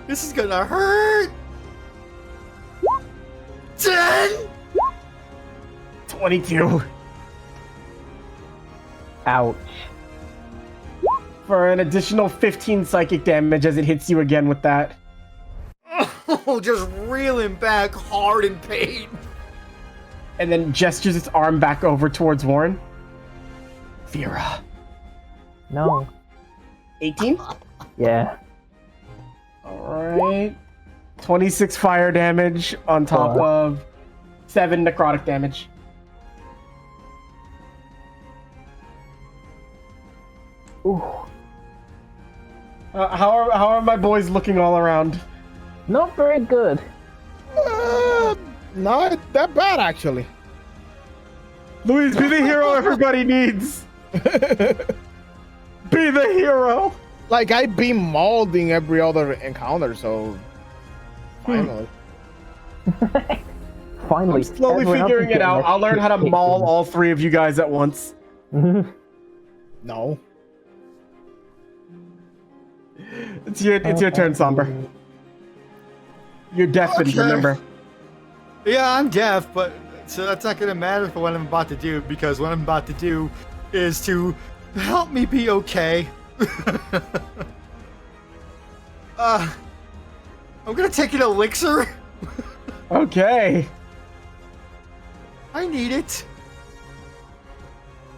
This is gonna hurt. 10! 22. Ouch. For an additional 15 psychic damage as it hits you again with that. Oh, just reeling back hard in pain. And then gestures its arm back over towards Warren. Fira. No. 18? Yeah. Alright. 26 fire damage on top of 7 necrotic damage. Ooh. How are my boys looking all around? Not very good. Not that bad actually. Louise, be the hero everybody needs. Be the hero. Like I've been mauling every other encounter, so finally. Finally. I'm slowly everyone else figuring is it out. getting I'll learn how to their shit maul kicked all 3 of you guys at once. in. No. It's your turn, Somber. You're deafened, Okay. remember? Yeah, I'm deaf, but so that's not gonna matter for what I'm about to do, because what I'm about to do is to help me be okay. I'm gonna take an elixir. Okay. I need it.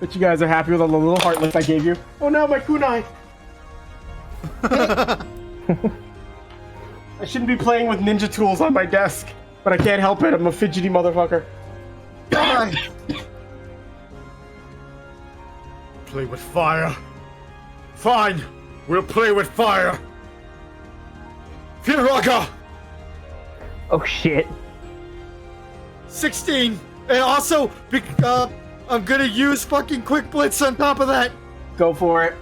But you guys are happy with all the little heartless I gave you. Oh no, my kunai! I shouldn't be playing with ninja tools on my desk, but I can't help it. I'm a fidgety motherfucker. Fine. Play with fire. Fine, we'll play with fire. Firaka! Oh shit. 16, and also, I'm gonna use fucking Quick Blitz on top of that. Go for it.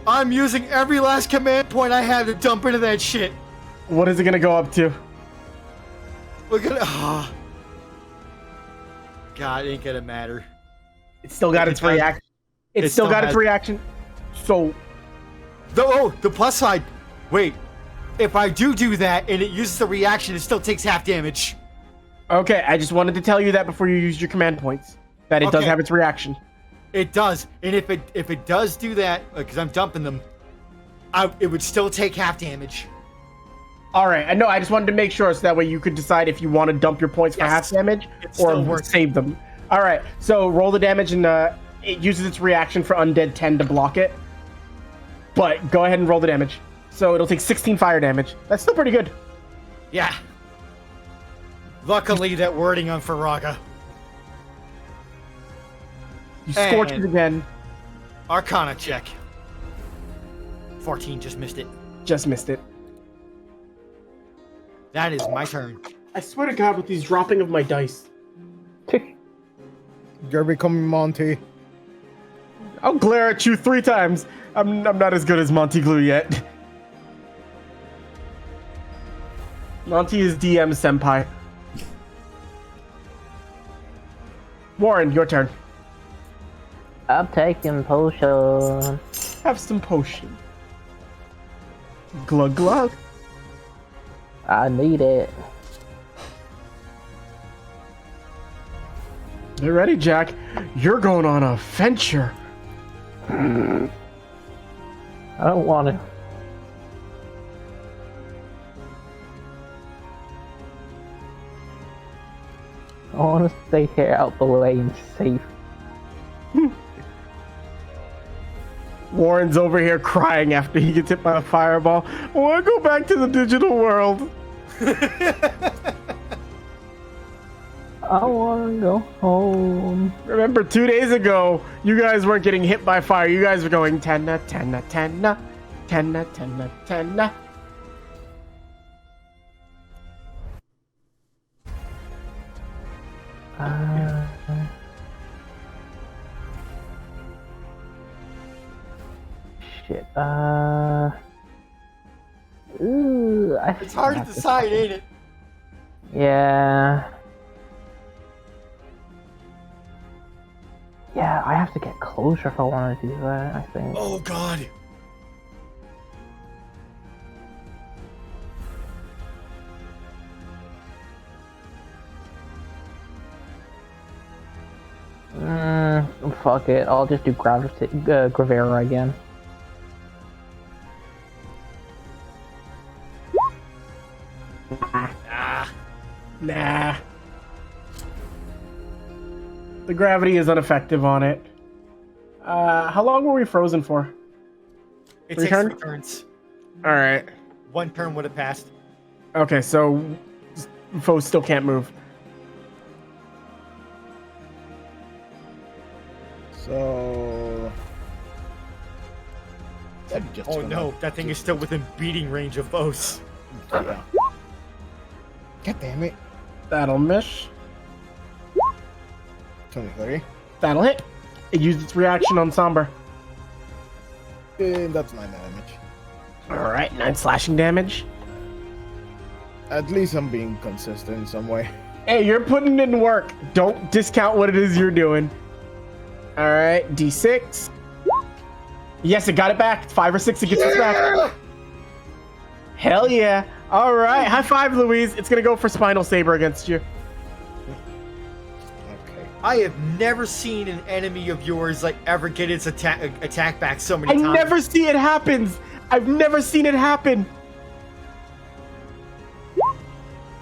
I'm using every last command point I have to dump into that shit. What is it gonna go up to? We're gonna. God, it ain't gonna matter. It's still got its reaction. It's It still still got its has- reaction. So, The plus side. Wait, if I do that and it uses the reaction, it still takes half damage. okay, I just wanted to tell you that before you used your command points. That it does Okay. have its reaction. It does, and if it does do that, because I'm dumping them, It would still take half damage. All right, I know. I just wanted to make sure so that way you could decide if you want to dump your points for half damage or save them. All right, so roll the damage, and it uses its reaction for Undead 10 to block it. But go ahead and roll the damage. So it'll take 16 fire damage. That's still pretty good. Yeah. Luckily, that wording on Faraga. You scorch it again. Arcana check. 14, just missed it. Just missed it. That is my turn. I swear to God, with these dropping of my dice. You're becoming Monty. I'll glare at you 3 times. I'm not as good as Monty Glue yet. Monty is DM senpai. Warren, your turn. I'm taking potion. Have some potion. Glug glug. I need it. Get ready, Jack. You're going on a venture. I don't want to. I want to stay here out the way and safe. Warren's over here crying after he gets hit by a fireball. I want to go back to the digital world. I want to go home. Remember, 2 days ago, you guys weren't getting hit by fire. You guys were going tenna, tenna, tenna, tenna, tenna, tenna. Shit. Ooh, It's hard to decide, ain't it? Yeah. Yeah, I have to get closer if I want to do that, I think. Oh, God. Fuck it. I'll just do Gravera again. Nah. The gravity is ineffective on it. How long were we frozen for? It Three takes turn? 3 turns. All right. 1 turn would have passed. Okay, so foes still can't move. So. Oh no, that thing is still within beating range of foes. Yeah. God damn it. That'll miss. 23. That'll hit. It used its reaction on Somber. And that's 9 damage. All right, 9 slashing damage. At least I'm being consistent in some way. Hey, you're putting in work. Don't discount what it is you're doing. All right, D6. Yes, it got it back. 5 or 6, it gets it back. Hell yeah. All right, high five, Louise. It's going to go for Spinal Saber against you. Okay. I have never seen an enemy of yours like ever get its attack back so many times. I never see it happen. I've never seen it happen.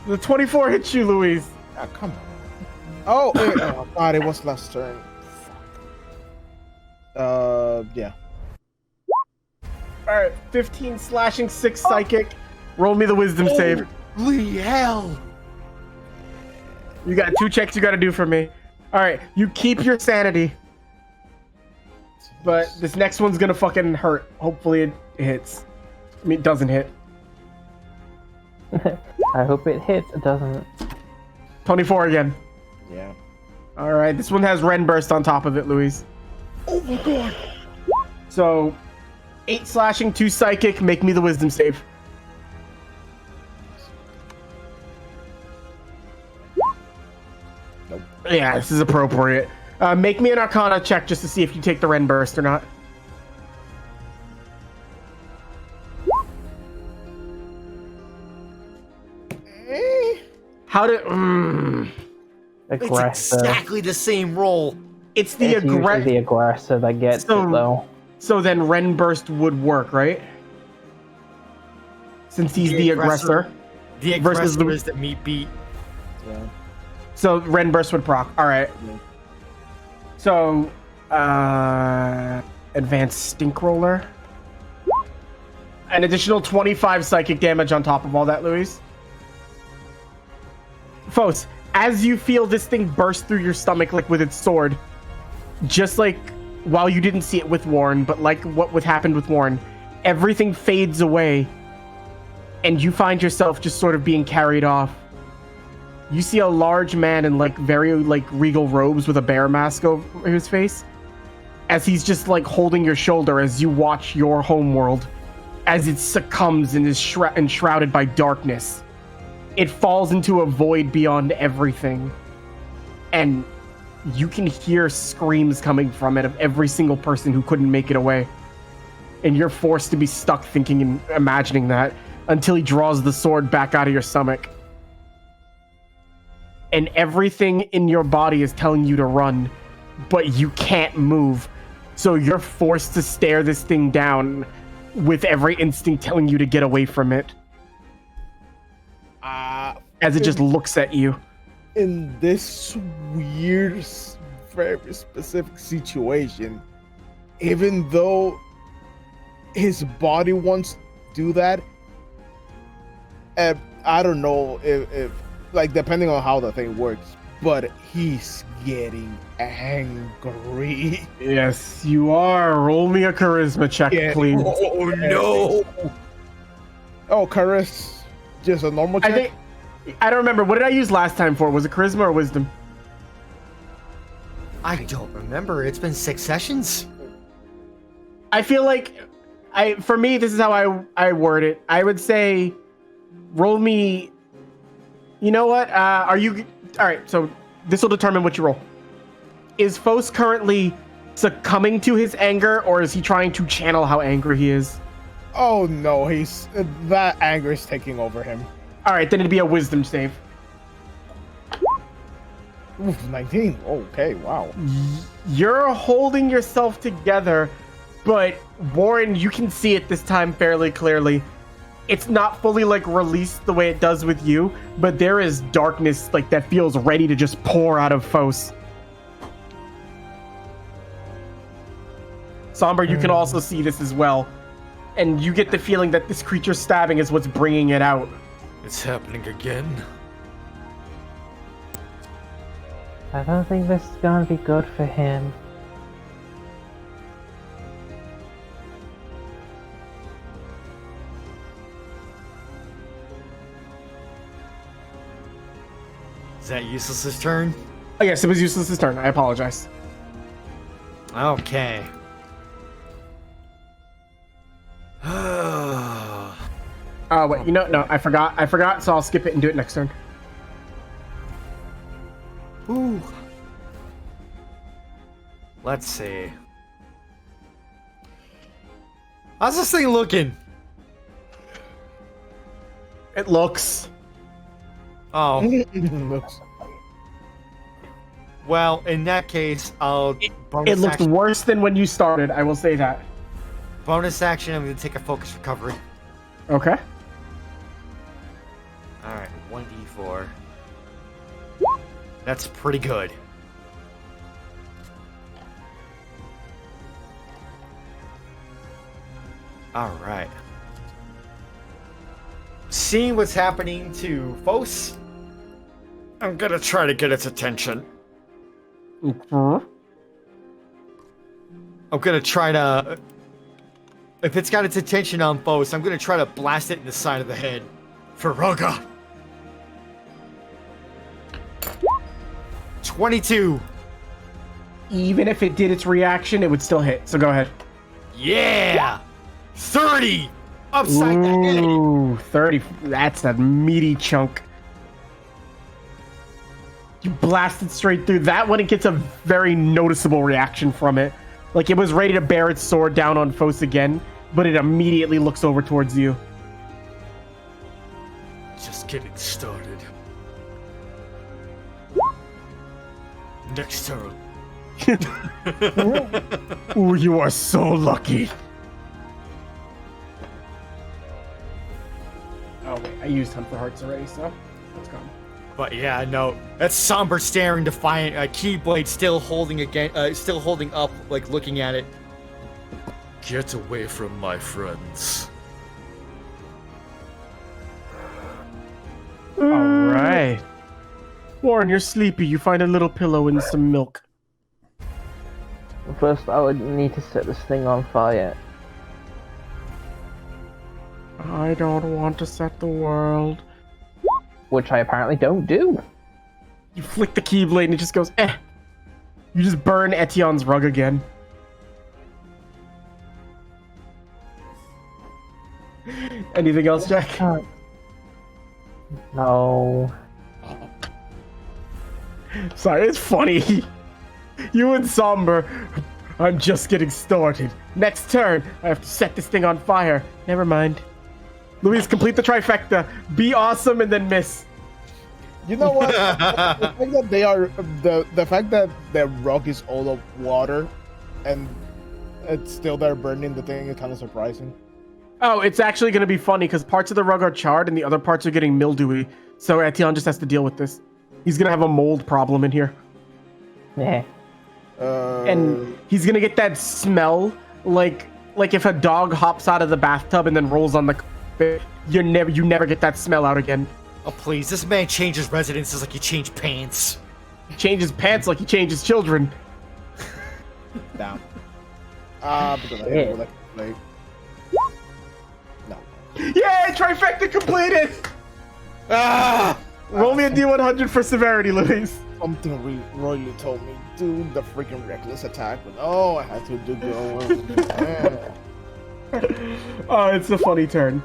The 24 hits you, Louise. Ah, come on. Oh, oh God, it was last turn. Fuck. Yeah. All right, 15 slashing, 6 psychic. Roll me the wisdom save. Holy hell! You got 2 checks you got to do for me. All right, you keep your sanity. But this next one's going to fucking hurt. Hopefully it hits. I mean, it doesn't hit. I hope it hits. It doesn't. 24 again. Yeah. All right, this one has Ren Burst on top of it, Louise. Oh my God. So, 8 slashing, 2 psychic. Make me the wisdom save. Nope. Yeah, this is appropriate. Make me an Arcana check just to see if you take the Ren Burst or not. How did? It's Aggressive. exactly the same roll. It's the It's usually the aggressive. aggressive that gets So- it though. So then Ren Burst would work, right? since he's the aggressor. The versus aggressor is the meat beat. Yeah. So Ren Burst would proc. All right. Yeah. So, advanced stink roller. An additional 25 psychic damage on top of all that, Luis. Fos, as you feel this thing burst through your stomach like with its sword, just like while you didn't see it with Warren, but like what happened with Warren, everything fades away and you find yourself just sort of being carried off. You see a large man in like very like regal robes with a bear mask over his face as he's just like holding your shoulder as you watch your homeworld as it succumbs and is enshrouded by darkness. It falls into a void beyond everything. And you can hear screams coming from it of every single person who couldn't make it away. And you're forced to be stuck thinking and imagining that until he draws the sword back out of your stomach. And everything in your body is telling you to run, but you can't move. So you're forced to stare this thing down with every instinct telling you to get away from it. As it just looks at you. In this weird, very specific situation, even though his body wants to do that, I don't know if like depending on how the thing works, but he's getting angry. Yes, you are. Roll me a charisma check, please. Oh no! Oh, charisma, just a normal check. I don't remember. What did I use last time for? Was it charisma or wisdom? I don't remember. It's been 6 sessions. I feel like for me, this is how I word it. I would say, roll me. You know what? Are you all right? So this will determine what you roll. Is Fos currently succumbing to his anger, or is he trying to channel how angry he is? Oh no, he's that anger is taking over him. All right, then it'd be a wisdom save. Oof, 19. Okay, wow. You're holding yourself together, but Warren, you can see it this time fairly clearly. It's not fully like released the way it does with you, but there is darkness like that feels ready to just pour out of Fos. Somber, you can also see this as well, and you get the feeling that this creature stabbing is what's bringing it out. It's happening again. I don't think this is gonna be good for him. Is that Useless's turn? Oh yes, it was Useless's turn. I apologize. Okay. Oh wait, no, I forgot, so I'll skip it and do it next turn. Ooh. Let's see. How's this thing looking? It looks. Oh. Looks- Well, in that case, I'll bonus It looks action. worse than when you started, I will say that. Bonus action, I'm going to take a focus recovery. Okay. Alright, 1d4. That's pretty good. Alright. Seeing what's happening to Fos, I'm gonna try to get its attention. Mhm. I'm gonna try to... If it's got its attention on Fos, I'm gonna try to blast it in the side of the head. For Roga! 22! Even if it did its reaction, it would still hit. So go ahead. Yeah! 30! Upside the head! Ooh, 30. That's a meaty chunk. You blast it straight through. That one, it gets a very noticeable reaction from it. Like it was ready to bear its sword down on Fos again, but it immediately looks over towards you. Just getting started. Next turn. Ooh, you are so lucky. used Hunt for Hearts already, so it's gone. But yeah, no, that's Somber staring defiant. Keyblade still holding up, like looking at it. Get away from my friends. All right. Warren, you're sleepy. You find a little pillow and some milk. First, I would need to set this thing on fire. I don't want to set the world. Which I apparently don't do. You flick the Keyblade and it just goes, eh. You just burn Etion's rug again. Anything else, Jack? No. Sorry, it's funny. You and Somber, I'm just getting started. Next turn, I have to set this thing on fire. Never mind. Luis, complete the trifecta. Be awesome and then miss. You know what? The fact that they are the fact that their rock is all of water, and it's still there burning the thing is kind of surprising. Oh, it's actually going to be funny because parts of the rug are charred and the other parts are getting mildewy. So Etion just has to deal with this. He's going to have a mold problem in here. Yeah. And he's going to get that smell like if a dog hops out of the bathtub and then rolls on the carpet. You never get that smell out again. Oh please, this man changes residences like he changed pants. He changes pants like he changes children. Down. Because I hate it. Like, no. Yay! Trifecta completed! Ah! Roll me a D100 for severity, Luis. Something really told me do the freaking reckless attack, but oh, I had to do go. Oh, it's a funny turn.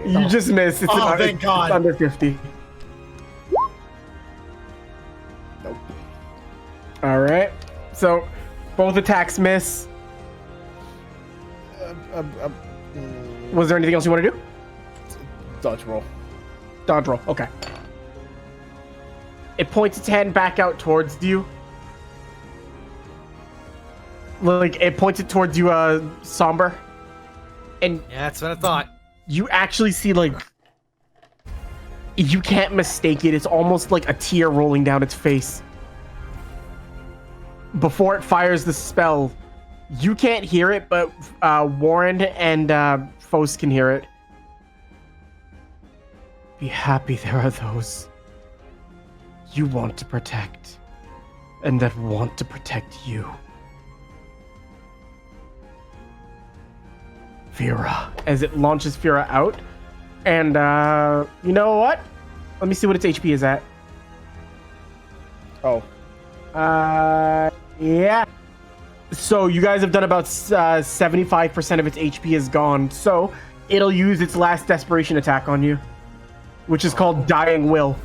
You just missed. It's, thank God. It's under 50. Nope. All right. So both attacks miss. Was there anything else you want to do? Dodge roll. Dodge roll. Okay. It points its hand back out towards you. Like, it points it towards you, Somber. And Yeah, that's what I thought. you actually see, like... You can't mistake it. It's almost like a tear rolling down its face. Before it fires the spell, you can't hear it, but Warren and Fos can hear it. Be happy there are those you want to protect, and that want to protect you. Fira, as it launches Fira out, and you know what? Let me see what its HP is at. Oh. Yeah. So you guys have done about 75% of its HP is gone, so it'll use its last desperation attack on you, which is called Dying Will.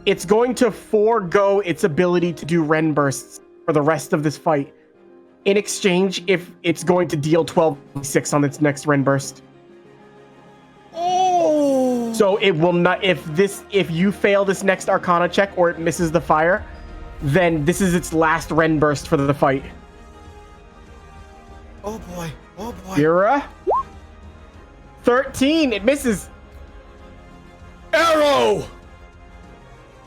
It's going to forego its ability to do Ren bursts for the rest of this fight. In exchange, if it's going to deal 12d6 on its next Ren burst. Oh. So it will not. If you fail this next Arcana check or it misses the fire, then this is its last Ren burst for the fight. Oh boy. Oh boy. Fira. 13. It misses. Arrow!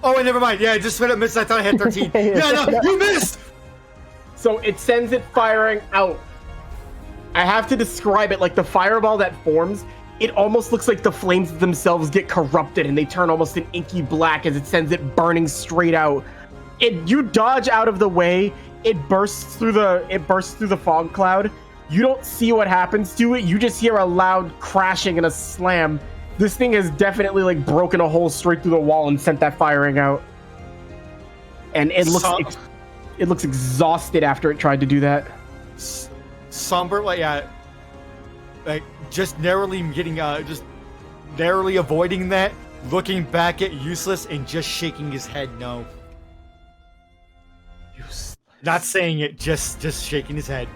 Oh, wait, never mind. Yeah, I just straight up missed. I thought I had 13. Yeah, no, you missed! So it sends it firing out. I have to describe it like the fireball that forms. It almost looks like the flames themselves get corrupted and they turn almost an inky black as it sends it burning straight out. You dodge out of the way. It bursts through the fog cloud. You don't see what happens to it. You just hear a loud crashing and a slam. This thing has definitely like broken a hole straight through the wall and sent that firing out. And it looks exhausted after it tried to do that. Somber, like just narrowly avoiding that, looking back at Useless and just shaking his head no. Useless. Not saying it, just shaking his head.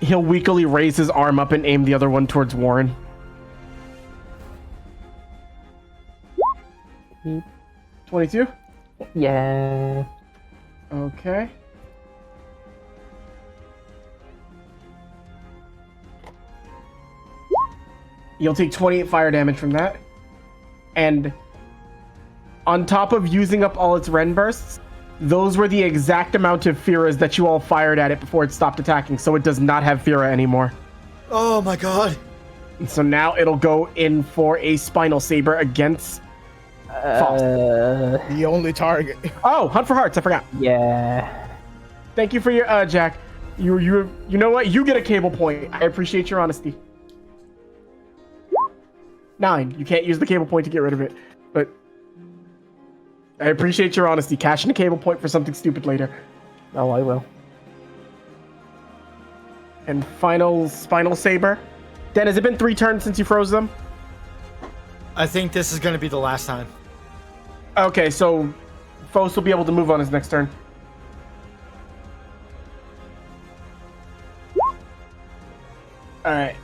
He'll weakly raise his arm up and aim the other one towards Warren. 22? Yeah. Okay. You'll take 28 fire damage from that. And on top of using up all its Ren bursts, those were the exact amount of Firas that you all fired at it before it stopped attacking, so it does not have Fira anymore. Oh my god. And so now it'll go in for a Spinal Saber against Faust. The only target. Oh, Hunt for Hearts, I forgot. Yeah. Thank you for your, Jack. You know what? You get a cable point. I appreciate your honesty. 9. You can't use the cable point to get rid of it, but I appreciate your honesty. Cash in a cable point for something stupid later. Oh, I will. And final Spinal Saber. Dan, has it been 3 turns since you froze them? I think this is going to be the last time. Okay, so Faust will be able to move on his next turn. Alright.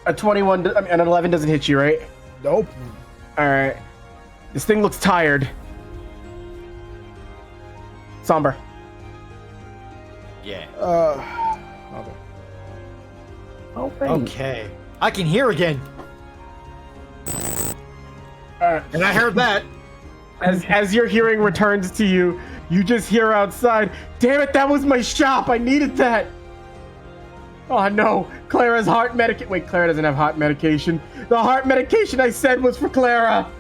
A 21, an 11 doesn't hit you, right? Nope. Alright. This thing looks tired. Somber. Yeah. Okay. Oh, thanks. Okay. I can hear again. Alright. And I heard that. As your hearing returns to you, you just hear outside, damn it, that was my shop, I needed that! Oh no, Clara's heart medication. Wait, Clara doesn't have heart medication. The heart medication I said was for Clara!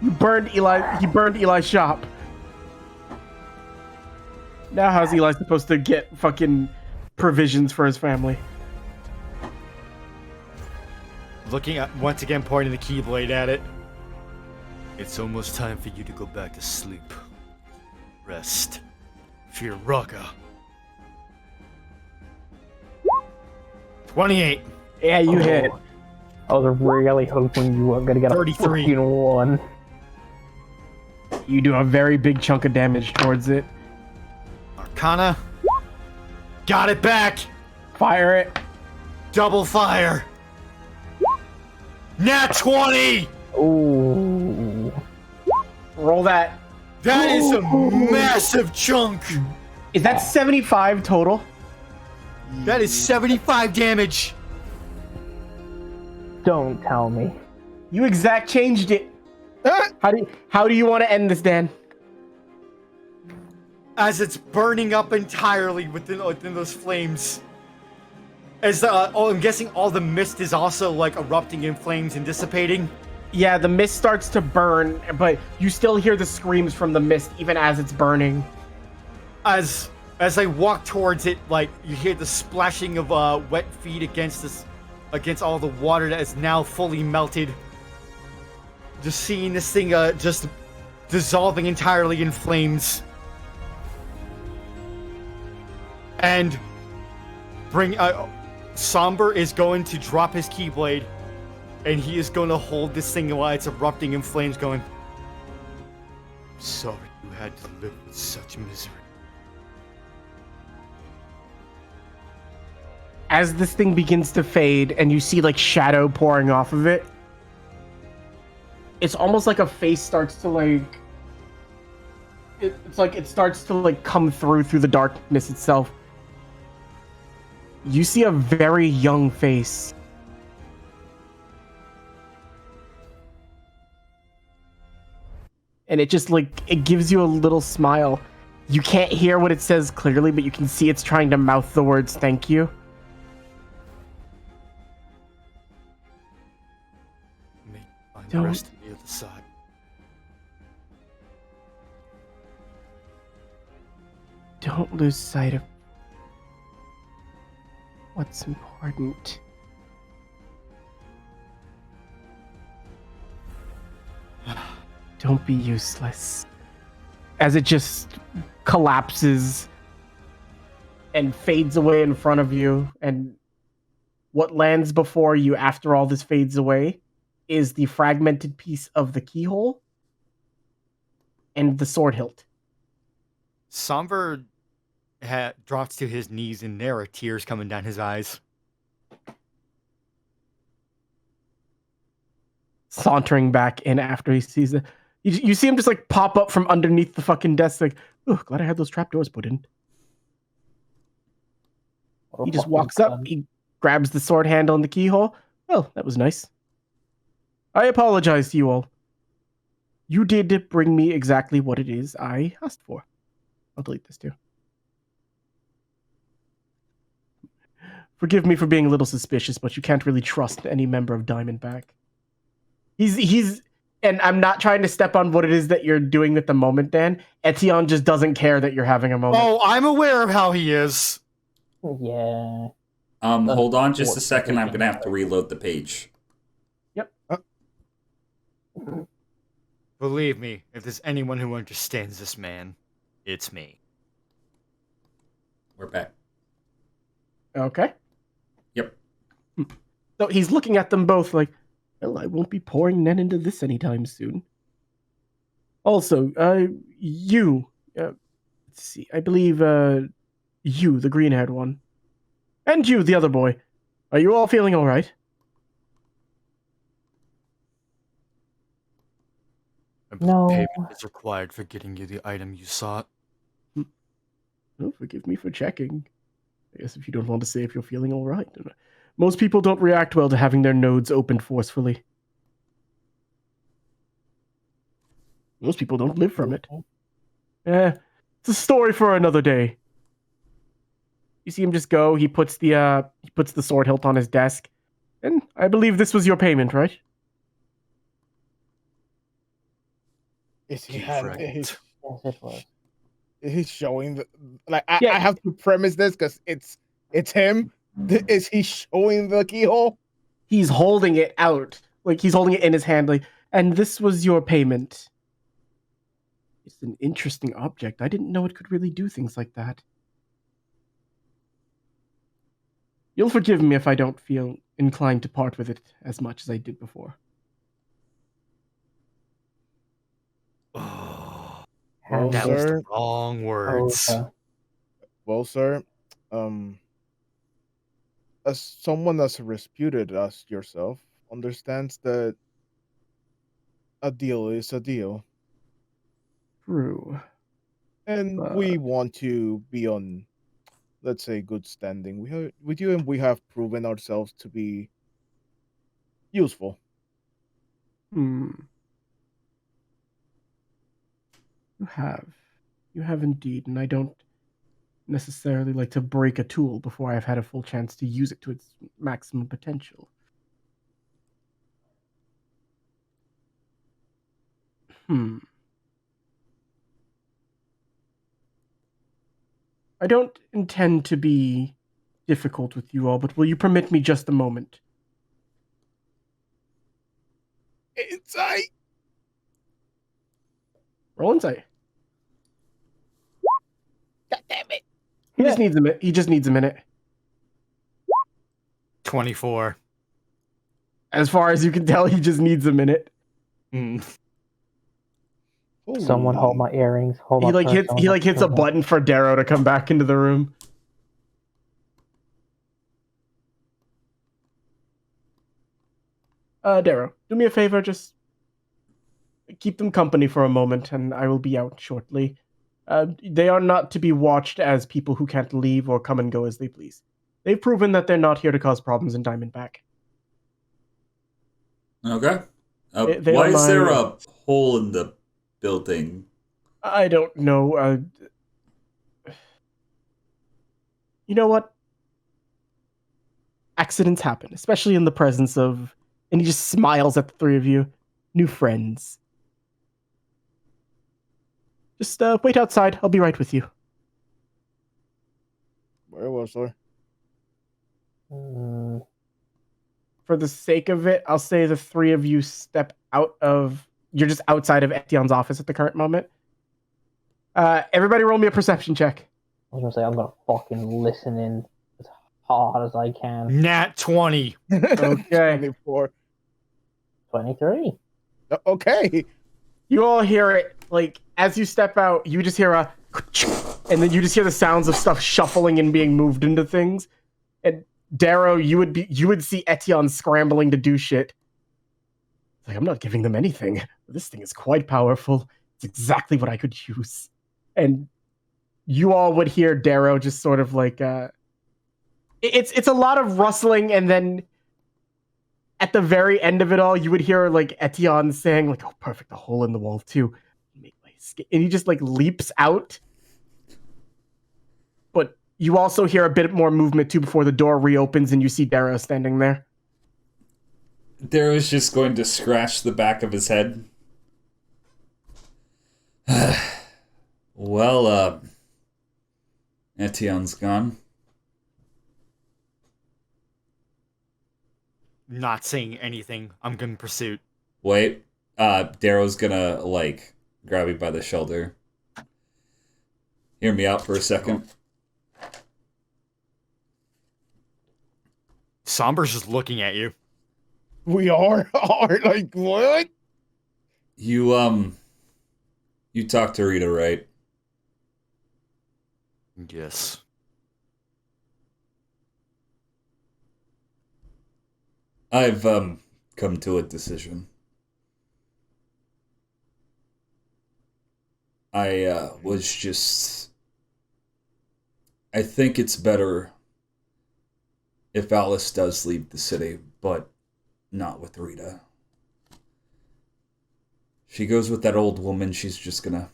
He burned Eli's shop. Now how's Eli supposed to get fucking provisions for his family? Looking at, once again, pointing the Keyblade at it. It's almost time for you to go back to sleep. Rest. Fear Raga. 28. Yeah, you hit. I was really hoping you weren't gonna get 33. a fucking 1. You do a very big chunk of damage towards it. Arcana. Got it back. Fire it. Double fire. Nat 20. Ooh. Roll that. That is a massive chunk. Is that 75 total? That is 75 damage. Don't tell me. You exact changed it. How do you want to end this, Dan? As it's burning up entirely within those flames. As I'm guessing all the mist is also like erupting in flames and dissipating. Yeah, the mist starts to burn, but you still hear the screams from the mist even as it's burning. As I walk towards it, like you hear the splashing of wet feet against all the water that is now fully melted. Just seeing this thing just dissolving entirely in flames. And Somber is going to drop his Keyblade, and he is going to hold this thing while it's erupting in flames, going, Sorry you had to live with such misery. As this thing begins to fade and you see like shadow pouring off of it, it's almost like a face starts to like... It's like it starts to like come through the darkness itself. You see a very young face. And it just like, it gives you a little smile. You can't hear what it says clearly, but you can see it's trying to mouth the words thank you. May find Don't- rest on the other side. Don't lose sight of what's important. Don't be useless. As it just collapses and fades away in front of you, and what lands before you after all this fades away is the fragmented piece of the keyhole and the sword hilt. Somber drops to his knees, and there are tears coming down his eyes. Sauntering back in after he sees it. You see him just like pop up from underneath the fucking desk, like, oh, glad I had those trapdoors put in. What a He just fucking walks up, cunt. he grabs the sword handle and the keyhole. Well, that was nice. I apologize to you all. You did bring me exactly what it is I asked for. I'll delete this too. Forgive me for being a little suspicious, but you can't really trust any member of Diamondback. He's and I'm not trying to step on what it is that you're doing at the moment, Dan. Etienne just doesn't care that you're having a moment. Oh, I'm aware of how he is. Yeah. Hold on just a What's second. I'm everything gonna have to like? reload the page. Yep. Believe me, if there's anyone who understands this man, it's me. We're back. Okay. Yep. So he's looking at them both like, well, I won't be pouring Nen into this anytime soon. Also, you, let's see, I believe, you, the green-haired one, and you, the other boy, are you all feeling all right? No. Payment is required for getting you the item you sought. Oh, forgive me for checking. I guess if you don't want to say if you're feeling all right. Most people don't react well to having their nodes opened forcefully. Most people don't live from it. It's a story for another day. You see him just go. He puts the sword hilt on his desk, and I believe this was your payment, right? Is he Correct. Yes, it was. he's showing the Yeah. I have to premise this because it's him. Is he showing the keyhole? He's holding it out, like he's holding it in his hand, like, and this was your payment. It's an interesting object. I didn't know it could really do things like that. You'll forgive me if I don't feel inclined to part with it as much as I did before. Oh, Well, that was sir. the wrong words. Okay. Well, sir, as someone as reputed as yourself understands that a deal is a deal, True. and we want to be on, let's say, good standing with you, and we have proven ourselves to be useful. You have indeed, and I don't necessarily like to break a tool before I've had a full chance to use it to its maximum potential. I don't intend to be difficult with you all, but will you permit me just a moment? Insight. Roll insight. God damn it! He just needs a minute. He just needs a minute. 24. As far as you can tell, he just needs a minute. Someone hold my earrings. Hold He my purse, hold my hits a phone. button for Darro to come back into the room. Darro, do me a favor, just keep them company for a moment, and I will be out shortly. They are not to be watched as people who can't leave or come and go as they please. They've proven that they're not here to cause problems in Diamondback. Okay. They Why are is there my- a hole in the building? I don't know. You know what? Accidents happen, especially in the presence of... And he just smiles at the three of you. New friends. Just wait outside. I'll be right with you. Very well, sir. For the sake of it, I'll say the three of you step out of... You're just outside of Etienne's office at the current moment. Everybody roll me a perception check. I was gonna say I'm gonna fucking listen in as hard as I can. Nat 20. Okay. 24. 23. Okay. You all hear it, like, as you step out, you just hear a... And then you just hear the sounds of stuff shuffling and being moved into things. And Darro, you would see Etienne scrambling to do shit. It's like, I'm not giving them anything. This thing is quite powerful. It's exactly what I could use. And you all would hear Darro just sort of like, It's a lot of rustling, and then at the very end of it all, you would hear like Etienne saying like, "Oh, perfect, a hole in the wall too." And he just like leaps out. But you also hear a bit more movement too before the door reopens, and you see Darrow standing there. Darrow's just going to scratch the back of his head. Well, Etienne's gone. Not saying anything. I'm in pursuit. Wait, Darrow's gonna, like, grab you by the shoulder. Hear me out for a second. Somber's just looking at you. We are like, what? You talked to Rita, right? Yes. I've, come to a decision. I think it's better if Alice does leave the city, but not with Rita. She goes with that old woman, she's just gonna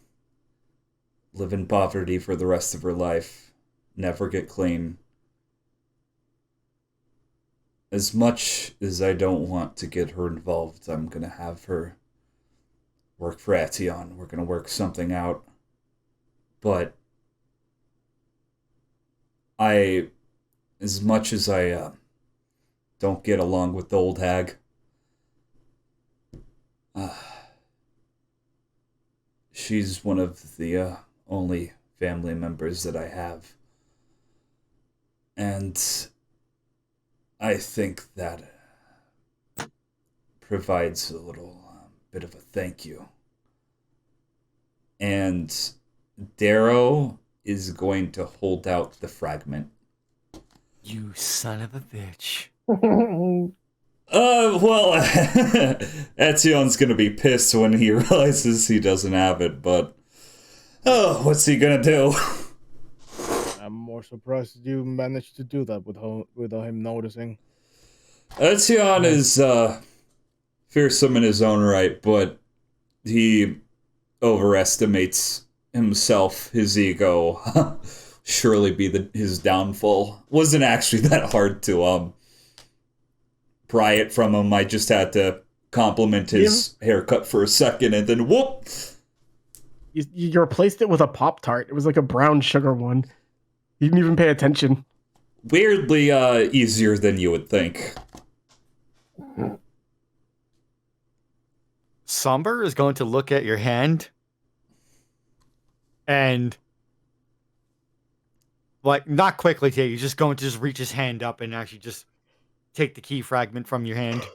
live in poverty for the rest of her life, never get clean. As much as I don't want to get her involved, I'm gonna have her work for Etienne. We're gonna work something out. But as much as I don't get along with the old hag, she's one of the only family members that I have. And I think that provides a little bit of a thank you. And Darrow is going to hold out the fragment. You son of a bitch. Well, Etienne's gonna be pissed when he realizes he doesn't have it, but what's he gonna do? I'm more surprised you managed to do that without him noticing. Etienne is fearsome in his own right, but he overestimates himself, his ego. Surely be his downfall. Wasn't actually that hard to pry it from him. I just had to compliment his haircut for a second, and then whoop! You replaced it with a Pop-Tart. It was like a brown sugar one. You didn't even pay attention. Weirdly easier than you would think. Somber is going to look at your hand and, like, not quickly take it. He's just going to just reach his hand up and actually just take the key fragment from your hand.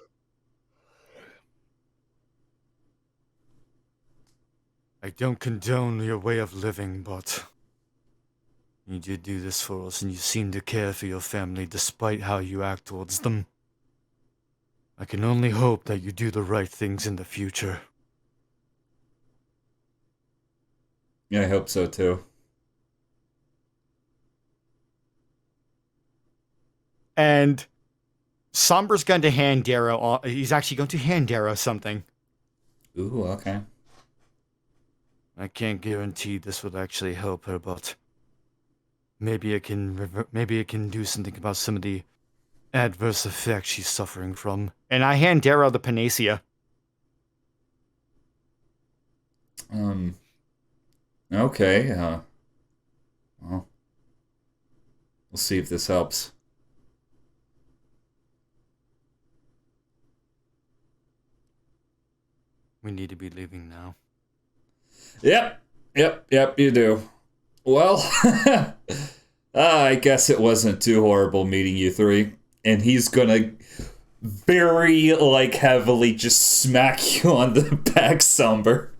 I don't condone your way of living, but you did do this for us, and you seem to care for your family despite how you act towards them. I can only hope that you do the right things in the future. Yeah, I hope so too. And Somber's going to hand Darrow. He's actually going to hand Darrow something. Ooh, okay. I can't guarantee this will actually help her, but maybe it can do something about some of the adverse effects she's suffering from. And I hand Darrow the Panacea. Okay, well, we'll see if this helps. We need to be leaving now. Yep, you do. Well, I guess it wasn't too horrible meeting you three. And he's gonna very, like, heavily just smack you on the back, Somber.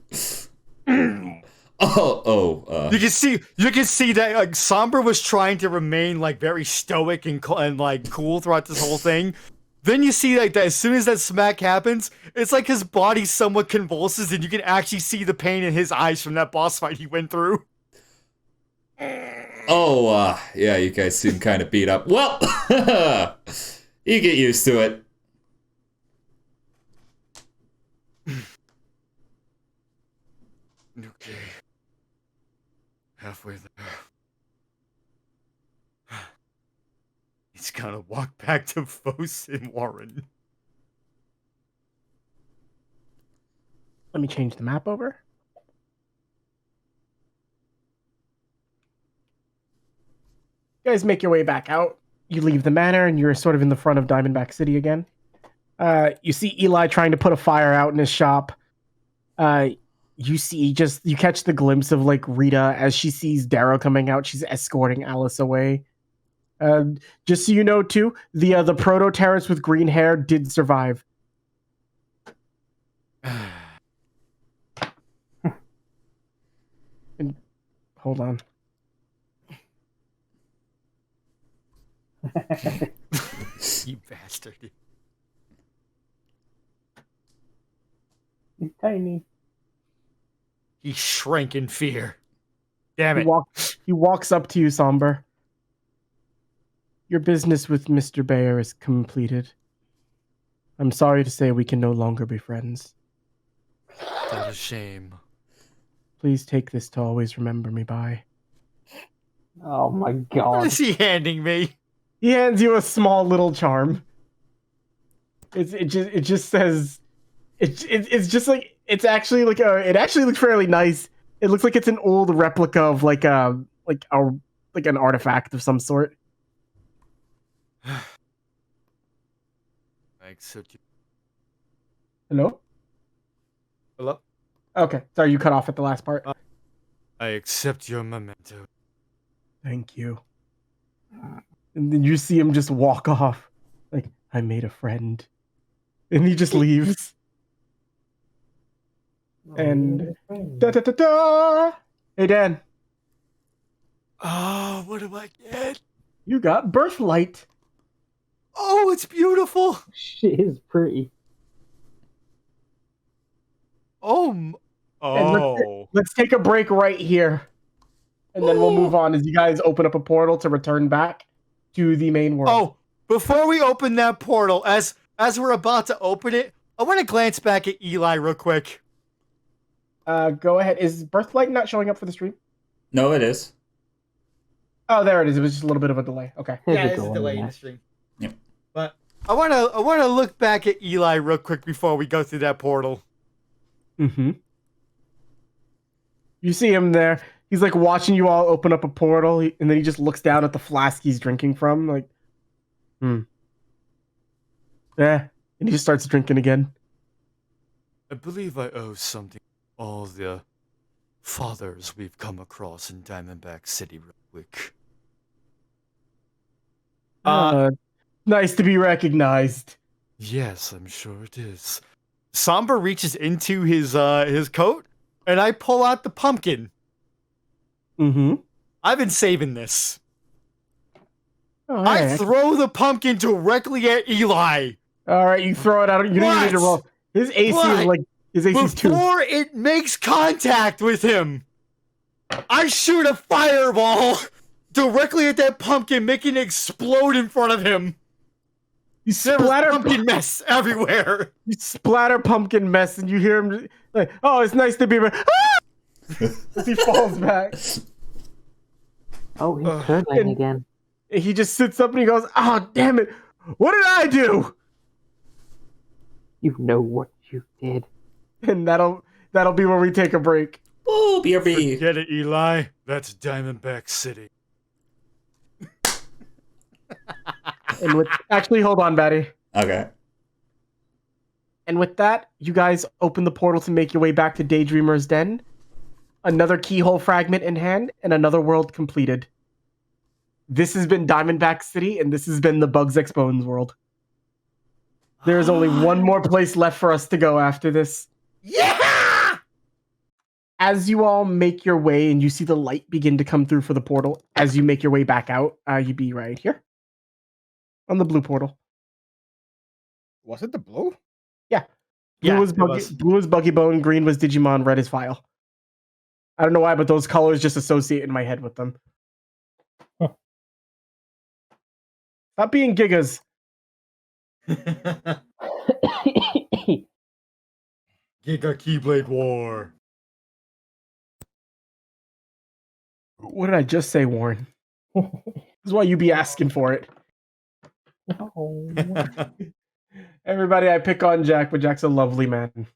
You can see that, like, Somber was trying to remain, like, very stoic and like cool throughout this whole thing. Then you see, like, that as soon as that smack happens, it's like his body somewhat convulses, and you can actually see the pain in his eyes from that boss fight he went through. Oh, yeah, you guys seem kind of beat up. Well, you get used to it. Okay. Halfway there. He's gonna walk back to Fos and Warren. Let me change the map over. You guys make your way back out. You leave the manor and you're sort of in the front of Diamondback City again. You see Eli trying to put a fire out in his shop. You catch the glimpse of like Rita as she sees Darro coming out. She's escorting Alice away. Just so you know too, the proto terrorist with green hair did survive. And hold on. You bastard. He's tiny. He shrank in fear. Damn it. He walks up to you, Somber. Your business with Mr. Bayer is completed. I'm sorry to say we can no longer be friends. That's a shame. Please take this to always remember me by. Oh my What god. is he handing me? He hands you a small little charm. It just says it's just like it's actually like it actually looks fairly nice. It looks like it's an old replica of like an artifact of some sort. I accept you. Hello? Hello? Okay, sorry, you cut off at the last part. I accept your memento. Thank you. And then you see him just walk off. Like, I made a friend. And he just leaves. And da da da da. Hey Dan, Oh, what do I get? you got Birthlight. Oh, it's beautiful. She is pretty. And let's take a break right here. And then we'll move on as you guys open up a portal to return back to the main world. Oh, before we open that portal, as we're about to open it, I want to glance back at Eli real quick. Go ahead. Is Birthlight not showing up for the stream? No, it is. Oh, there it is. It was just a little bit of a delay. Okay. Yeah, there's a delay in the stream. Yep. But I want to look back at Eli real quick before we go through that portal. Mm-hmm. You see him there. He's like watching you all open up a portal, and then he just looks down at the flask he's drinking from, like, yeah, and he just starts drinking again. I believe I owe something to all the fathers we've come across in Diamondback City real quick. Nice to be recognized. Yes, I'm sure it is. Somber reaches into his coat, and I pull out the pumpkin. Mm-hmm. I've been saving this. Oh, I hey. throw the pumpkin directly at Eli. All right, you throw it out. You don't even need to roll. His AC is like his AC is 2. Before it makes contact with him, I shoot a fireball directly at that pumpkin, making it explode in front of him. You There's splatter pumpkin mess everywhere. You splatter pumpkin mess, and you hear him like, "Oh, it's nice to be back." As he falls back. Oh, he's turtling again. He just sits up and he goes, "Oh, damn it! What did I do?" You know what you did. And that'll be where we take a break. Oh, BRB. Get it, Eli? That's Diamondback City. And with actually, hold on, Batty. Okay. And with that, you guys open the portal to make your way back to Daydreamer's Den. Another keyhole fragment in hand, and another world completed. This has been Diamondback City, and this has been the Bugs X Bones world. There is only one more place left for us to go after this. Yeah! As you all make your way, and you see the light begin to come through for the portal, as you make your way back out, you be right here. On the blue portal. Was it the blue? Yeah. Blue was Buggy Bone, green was Digimon, red is File. I don't know why, but those colors just associate in my head with them. Stop being gigas. Giga Keyblade War. What did I just say, Warren? This is why you be asking for it. No. Everybody, I pick on Jack, but Jack's a lovely man.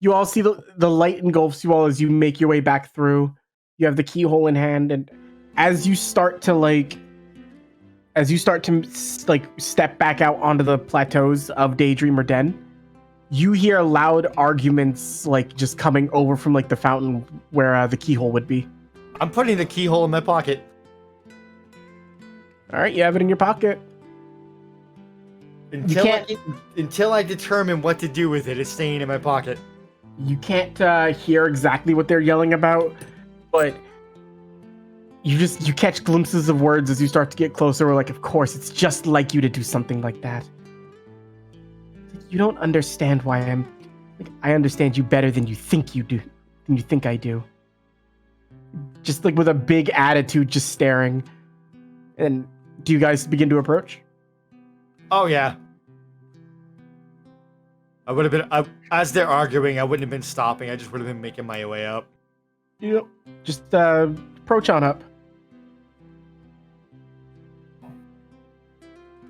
You all see the light engulfs you all as you make your way back through. You have the keyhole in hand, and as you start to step back out onto the plateaus of Daydreamer Den, you hear loud arguments like just coming over from like the fountain where the keyhole would be. I'm putting the keyhole in my pocket. All right, you have it in your pocket. Until I determine what to do with it, it's staying in my pocket. You can't hear exactly what they're yelling about, but you catch glimpses of words as you start to get closer. We're like, of course, it's just like you to do something like that. You don't understand why I understand you better than you think you do, than you think I do. Just like with a big attitude, just staring. And do you guys begin to approach? Oh yeah. I would have been as they're arguing. I wouldn't have been stopping. I just would have been making my way up. Yep. Just approach on up.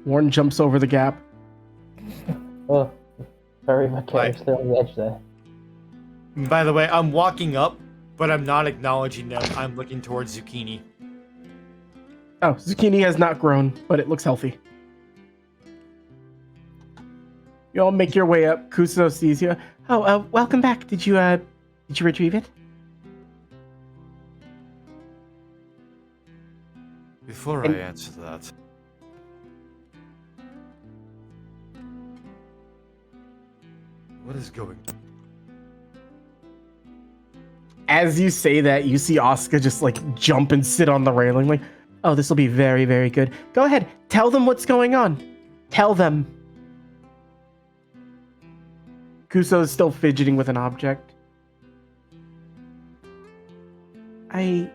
Warren jumps over the gap. Oh, very vicariously on the edge there. By the way, I'm walking up, but I'm not acknowledging them. I'm looking towards Zucchini. Oh, Zucchini has not grown, but it looks healthy. You all make your way up. Kuso sees you. Oh, welcome back. Did you retrieve it? Before I answer that, what is going on? As you say that, you see Asuka just like jump and sit on the railing like, oh, this will be very, very good. Go ahead. Tell them what's going on. Tell them. Kuso is still fidgeting with an object. I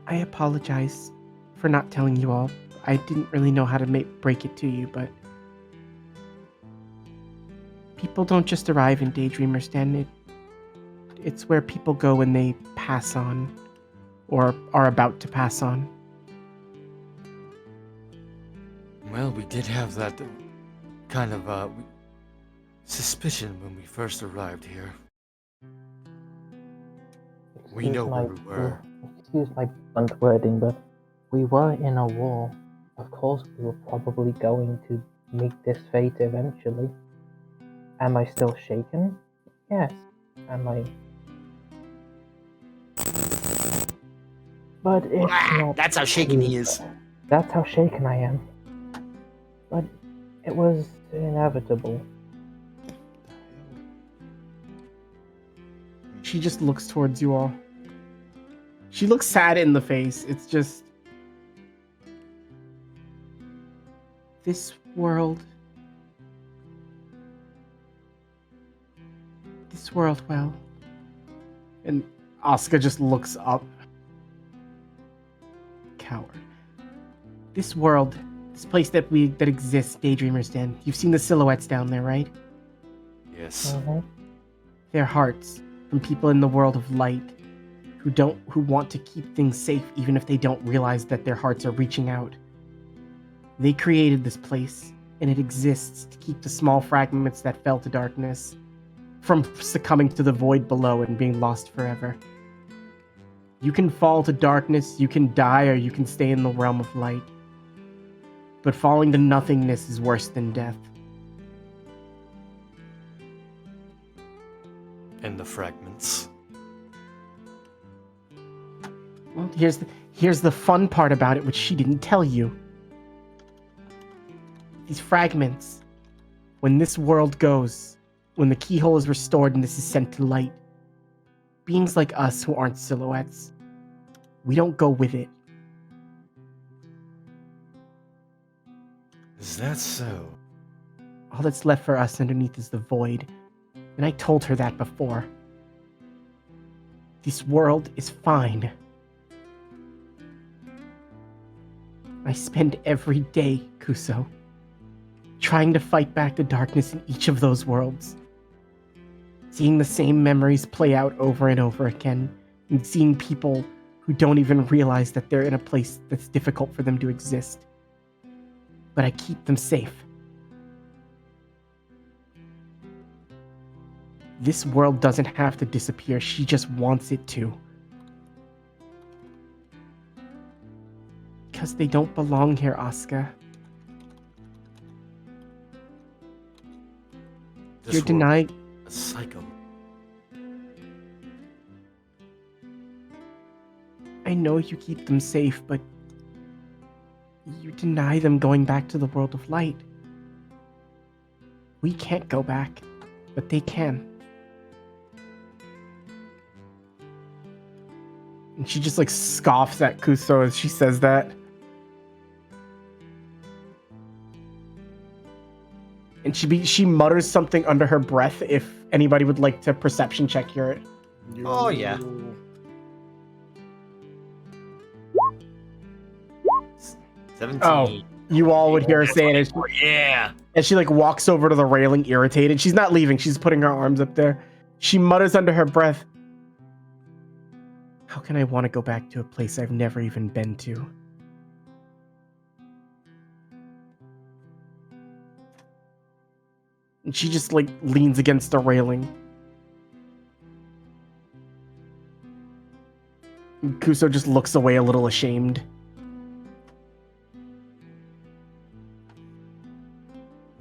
apologize for not telling you all. I didn't really know how to break it to you, but people don't just arrive in Daydreamer's Den. It's where people go when they pass on or are about to pass on. Well, we did have that kind of suspicion when we first arrived here. We know where we were. Excuse my blunt wording, but we were in a war. Of course, we were probably going to meet this fate eventually. Am I still shaken? Yes. Am I? But it's not. That's how shaken he is. That's how shaken I am. But it was inevitable. She just looks towards you all. She looks sad in the face. It's just... This world, well. And Asuka just looks up. Coward. This world, this place that exists, Daydreamer's Den. You've seen the silhouettes down there, right? Yes. Mm-hmm. They're hearts from people in the world of light who want to keep things safe even if they don't realize that their hearts are reaching out. They created this place, and it exists to keep the small fragments that fell to darkness from succumbing to the void below and being lost forever. You can fall to darkness, you can die, or you can stay in the realm of light. But falling to nothingness is worse than death. And the fragments. Well, here's the fun part about it, which she didn't tell you. These fragments, when this world goes, when the keyhole is restored and this is sent to light, beings like us who aren't silhouettes, we don't go with it. Is that so? All that's left for us underneath is the void. And I told her that before. This world is fine. I spend every day, Kuso, trying to fight back the darkness in each of those worlds. Seeing the same memories play out over and over again, and seeing people who don't even realize that they're in a place that's difficult for them to exist. But I keep them safe. This world doesn't have to disappear, she just wants it to. Because they don't belong here, Asuka. You're denied. A cycle. I know you keep them safe, but you deny them going back to the world of light. We can't go back, but they can. And she just like scoffs at Kuso as she says that. And she mutters something under her breath if anybody would like to perception check hear it. Oh, yeah. 17. Oh, you all would hear her say it as she like walks over to the railing irritated. She's not leaving, she's putting her arms up there. She mutters under her breath, how can I want to go back to a place I've never even been to? And she just like leans against the railing. And Kuso just looks away a little ashamed.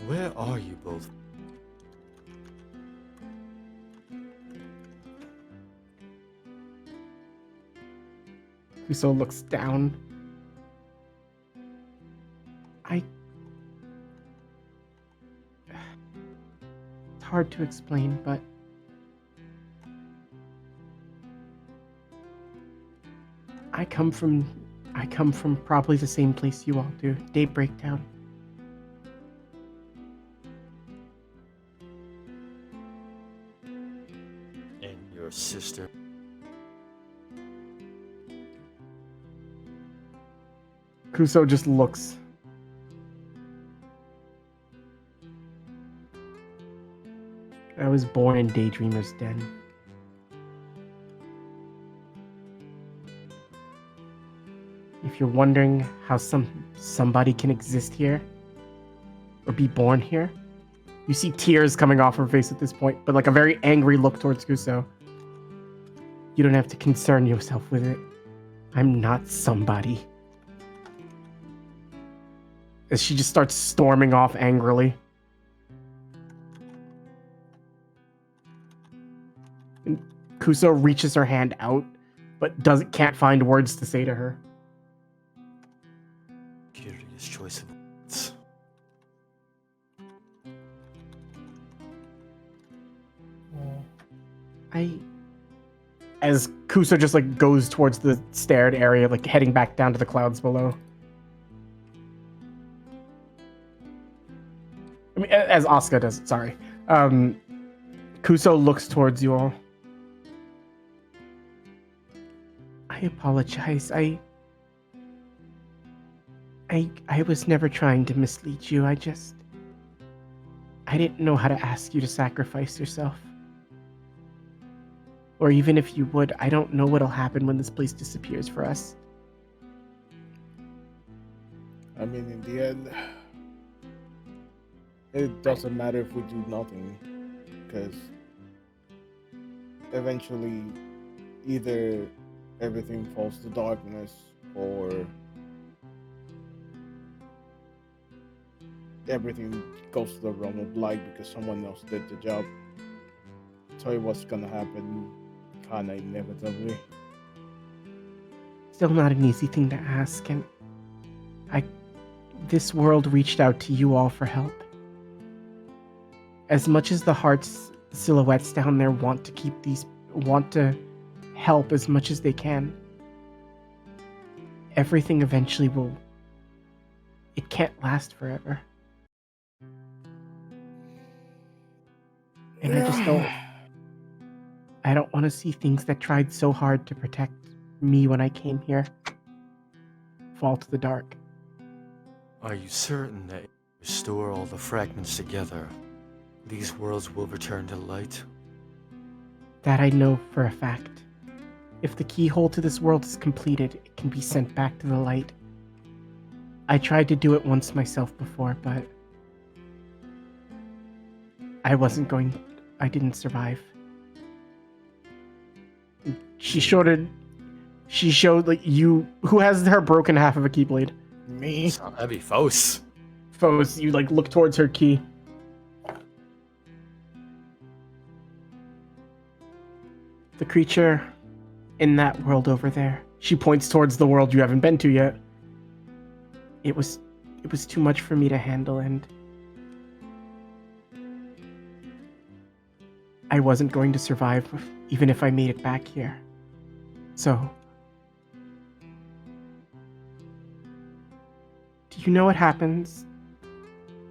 Where are you both? Kuso looks down. It's hard to explain, but I come from probably the same place you all do, Daybreak Town. And your sister. Kuso just looks. I was born in Daydreamer's Den. If you're wondering how somebody can exist here, or be born here, you see tears coming off her face at this point, but like a very angry look towards Kuso. You don't have to concern yourself with it. I'm not somebody. As she just starts storming off angrily. And Kuso reaches her hand out, but can't find words to say to her. Curious choice of words. As Kuso just like goes towards the stared area, like heading back down to the clouds below. I mean, as Asuka does, sorry. Kuso looks towards you all. I apologize. I was never trying to mislead you. I didn't know how to ask you to sacrifice yourself. Or even if you would, I don't know what'll happen when this place disappears for us. I mean, in the end, it doesn't matter if we do nothing, because eventually either everything falls to darkness or everything goes to the realm of light because someone else did the job. Tell you what's gonna happen kinda inevitably. Still not an easy thing to ask, and this world reached out to you all for help. As much as the hearts silhouettes down there want to help as much as they can, everything eventually it can't last forever. And I don't want to see things that tried so hard to protect me when I came here fall to the dark. Are you certain that if you restore all the fragments together, these worlds will return to light? That I know for a fact. If the keyhole to this world is completed, it can be sent back to the light. I tried to do it once myself before, but I didn't survive. She showed like you, who has her broken half of a keyblade? Me. That'd be Fos. Foes, you like look towards her key. The creature in that world over there. She points towards the world you haven't been to yet. It was too much for me to handle, and I wasn't going to survive even if I made it back here. So, do you know what happens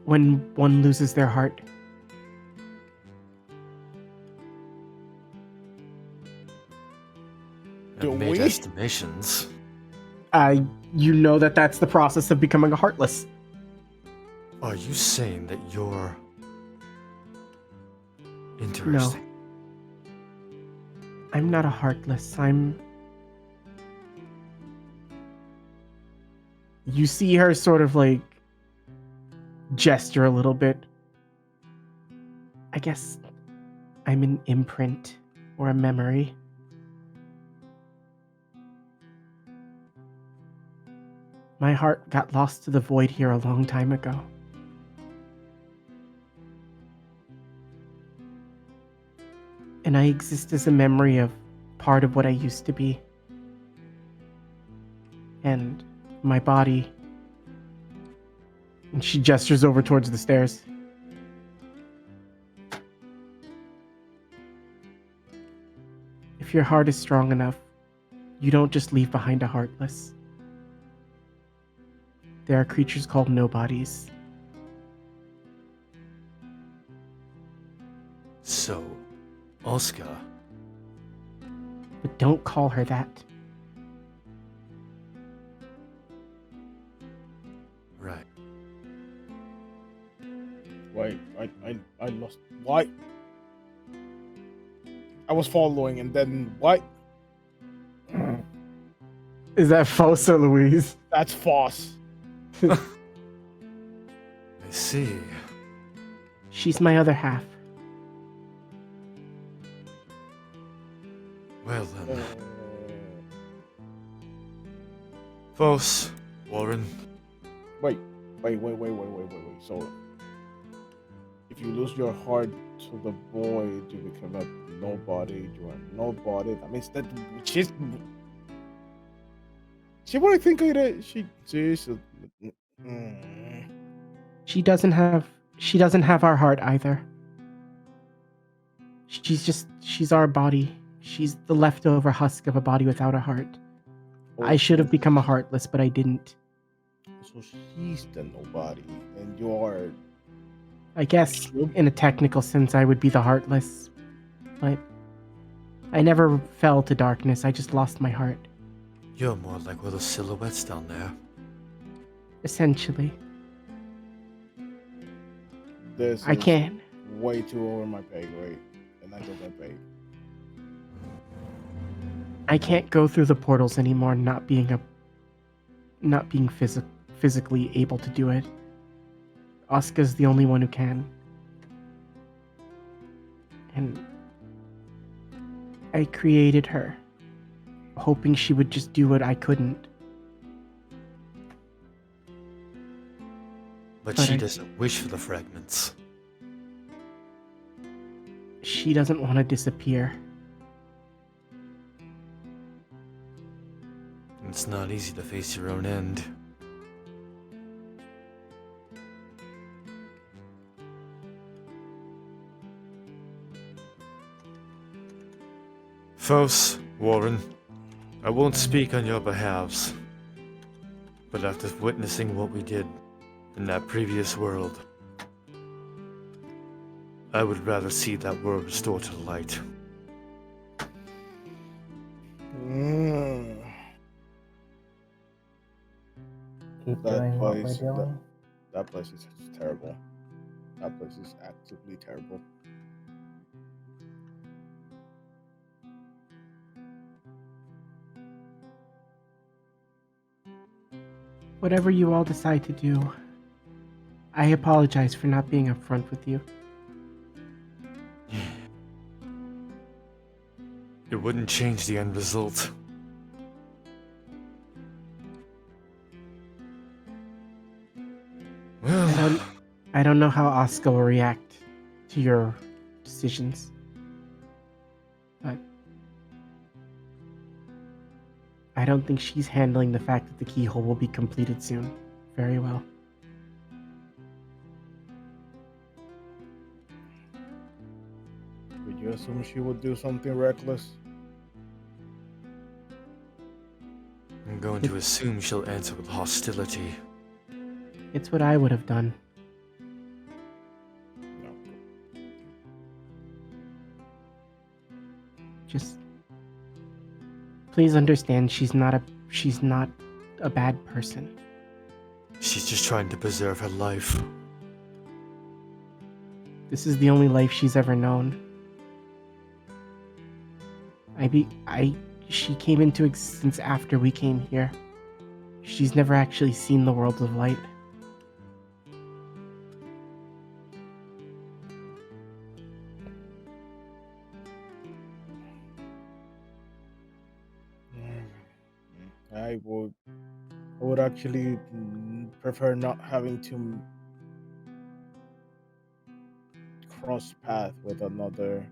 when one loses their heart? Do I've made we? estimations. You know that that's the process of becoming a Heartless. Are you saying that you're interesting? I'm not a Heartless. You see her sort of like gesture a little bit. I guess I'm an imprint or a memory. My heart got lost to the void here a long time ago. And I exist as a memory of part of what I used to be. And my body. And she gestures over towards the stairs. If your heart is strong enough, you don't just leave behind a Heartless. There are creatures called nobodies. So, Oscar. But don't call her that. Right. Wait, I lost. What? I was following, and then what? Is that Faust or Louise? That's Foss. I see. She's my other half. Well then. Fos, Warren. Wait. So, if you lose your heart to the void, you become a nobody. You are nobody. That means that she's. She what I think it is. She's. She doesn't have our heart either. She's our body. She's the leftover husk of a body without a heart. I should have become a Heartless, but I didn't. So she's the nobody, and you're. I guess, in a technical sense, I would be the Heartless. But I never fell to darkness, I just lost my heart. You're more like one of those silhouettes down there. Essentially. This I is can't. way too over my pay grade, and I don't get paid. I can't go through the portals anymore not being physically able to do it. Asuka's the only one who can. And I created her, hoping she would just do what I couldn't. But But she I- doesn't wish for the fragments. She doesn't want to disappear. It's not easy to face your own end. Fos, Warren, I won't speak on your behalves, but after witnessing what we did in that previous world, I would rather see that world restored to the light. Mm, Keep That doing what we're place- doing. that place is terrible. That place is actively terrible. Whatever you all decide to do, I apologize for not being upfront with you. It wouldn't change the end result. Well, I don't know how Asuka will react to your decisions, but I don't think she's handling the fact that the keyhole will be completed soon very well. Would you assume she would do something reckless? I'm going to assume she'll answer with hostility. It's what I would have done. No. Just please understand she's not a bad person. She's just trying to preserve her life. This is the only life she's ever known. She came into existence after we came here. She's never actually seen the world of light. I would actually prefer not having to cross path with another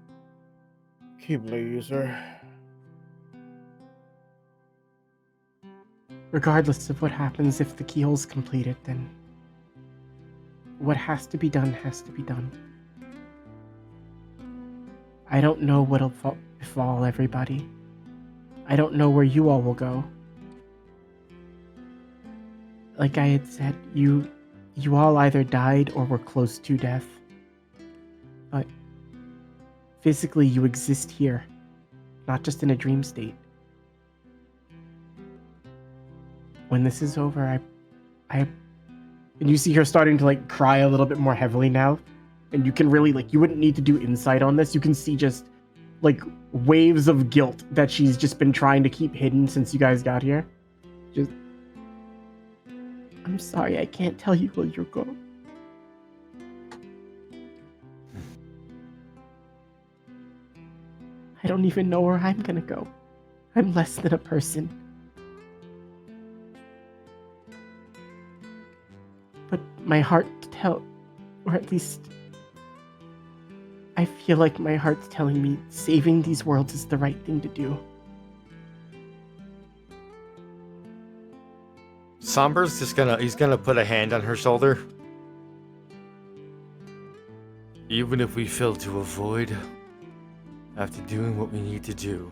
Keyblade user. Regardless of what happens if the keyhole's completed, then what has to be done has to be done. I don't know what'll befall everybody. I don't know where you all will go. Like I had said, you all either died or were close to death. But physically you exist here, not just in a dream state. When this is over, and you see her starting to like cry a little bit more heavily now, and you can really like, you wouldn't need to do insight on this. You can see just like waves of guilt that she's just been trying to keep hidden since you guys got here. Just, I'm sorry, I can't tell you where you're going. I don't even know where I'm gonna go. I'm less than a person. But my heart or at least I feel like my heart's telling me saving these worlds is the right thing to do. Somber's just he's gonna put a hand on her shoulder. Even if we fail to avoid, after doing what we need to do,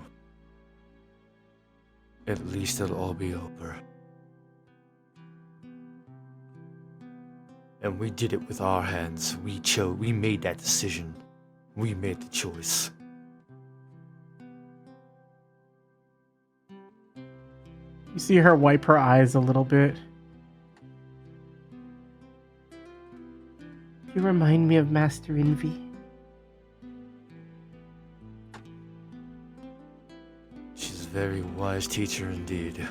at least it'll all be over. And we did it with our hands. We made that decision. We made the choice. You see her wipe her eyes a little bit. You remind me of Master Envy. She's a very wise teacher indeed.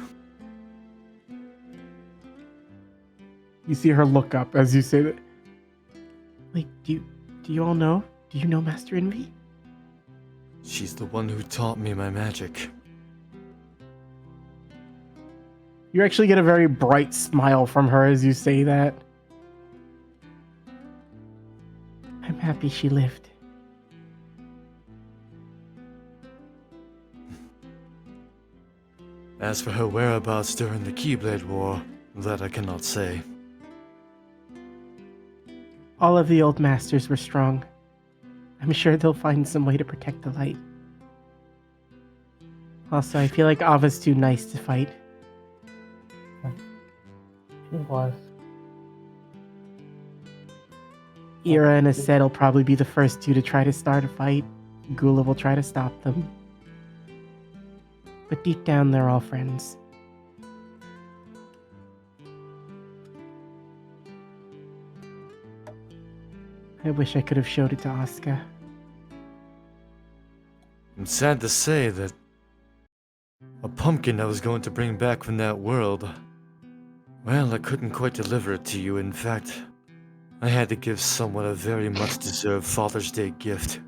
You see her look up as you say that. Like, do you all know? Do you know Master Envy? She's the one who taught me my magic. You actually get a very bright smile from her as you say that. I'm happy she lived. As for her whereabouts during the Keyblade War, that I cannot say. All of the old masters were strong. I'm sure they'll find some way to protect the light. Also, I feel like Ava's too nice to fight. She was. Ira and Aset will probably be the first two to try to start a fight. Gula will try to stop them. but deep down they're all friends. I wish I could have showed it to Asuka. I'm sad to say that a pumpkin I was going to bring back from that world, well, I couldn't quite deliver it to you. In fact, I had to give someone a very much deserved Father's Day gift.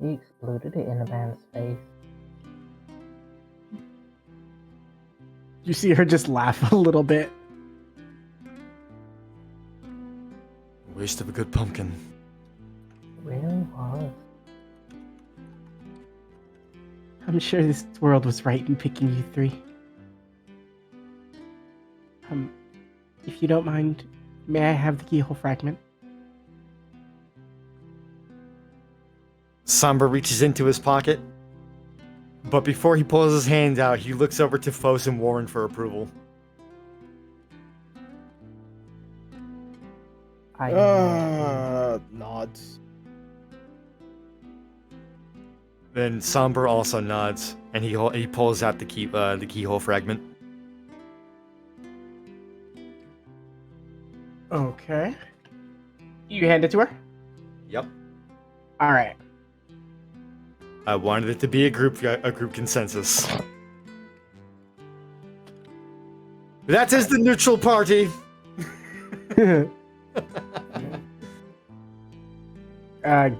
He exploded it in a man's face. You see her just laugh a little bit. Waste of a good pumpkin. It really was. I'm sure this world was right in picking you three. If you don't mind, may I have the keyhole fragment? Somber reaches into his pocket, but before he pulls his hand out, he looks over to Fos and Warren for approval. Nods. Then Somber also nods, and he pulls out the keyhole fragment. Okay. You hand it to her? Yep. All right. I wanted it to be a group consensus. That is the neutral party.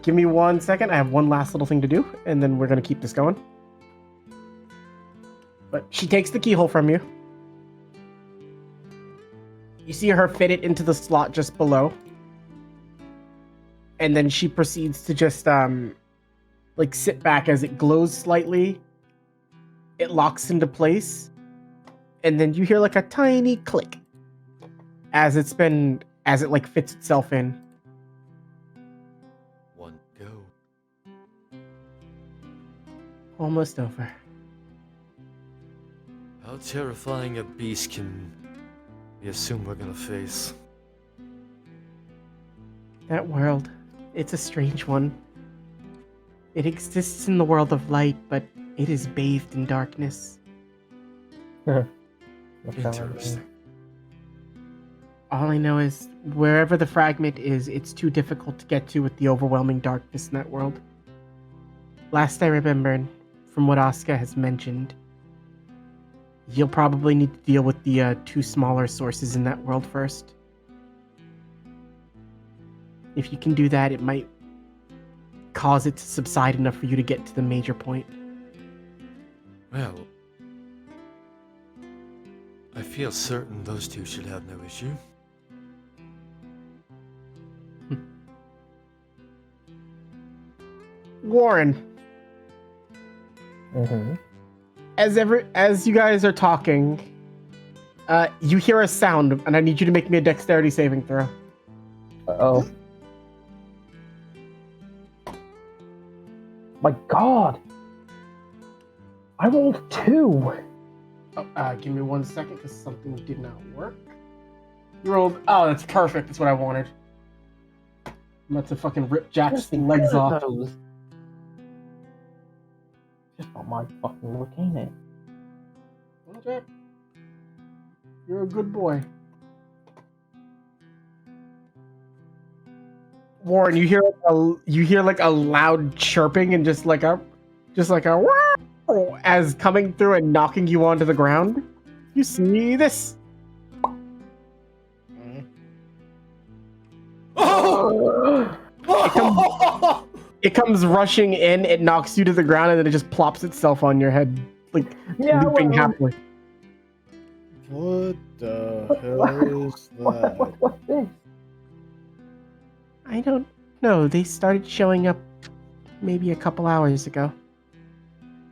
Give me 1 second. I have one last little thing to do, and then we're gonna keep this going. But she takes the keyhole from you. You see her fit it into the slot just below. And then she proceeds to just, like, sit back as it glows slightly. It locks into place. And then you hear, like, a tiny click. As it, like, fits itself in. One go. Almost over. How terrifying a beast can we assume we're gonna face? That world, it's a strange one. It exists in the world of light, but it is bathed in darkness. Interesting. All I know is, wherever the fragment is, it's too difficult to get to with the overwhelming darkness in that world. Last I remember, from what Asuka has mentioned, you'll probably need to deal with the two smaller sources in that world first. If you can do that, it might cause it to subside enough for you to get to the major point. Well, I feel certain those two should have no issue. Warren, Mm-hmm. as you guys are talking, you hear a sound, and I need you to make me a dexterity saving throw. Uh-oh. My god! I rolled 2! Oh, give me 1 second, because something did not work. You rolled... Oh, that's perfect. That's what I wanted. I'm about to fucking rip Jack's legs off. Those. Just not my fucking luck, ain't it? Well, Jack, you're a good boy. Warren, you hear like a loud chirping and just like a wow, as coming through and knocking you onto the ground. You see this? It comes rushing in, it knocks you to the ground, and then it just plops itself on your head, like looping halfway. What the hell is that? What's this? I don't know. They started showing up maybe a couple hours ago.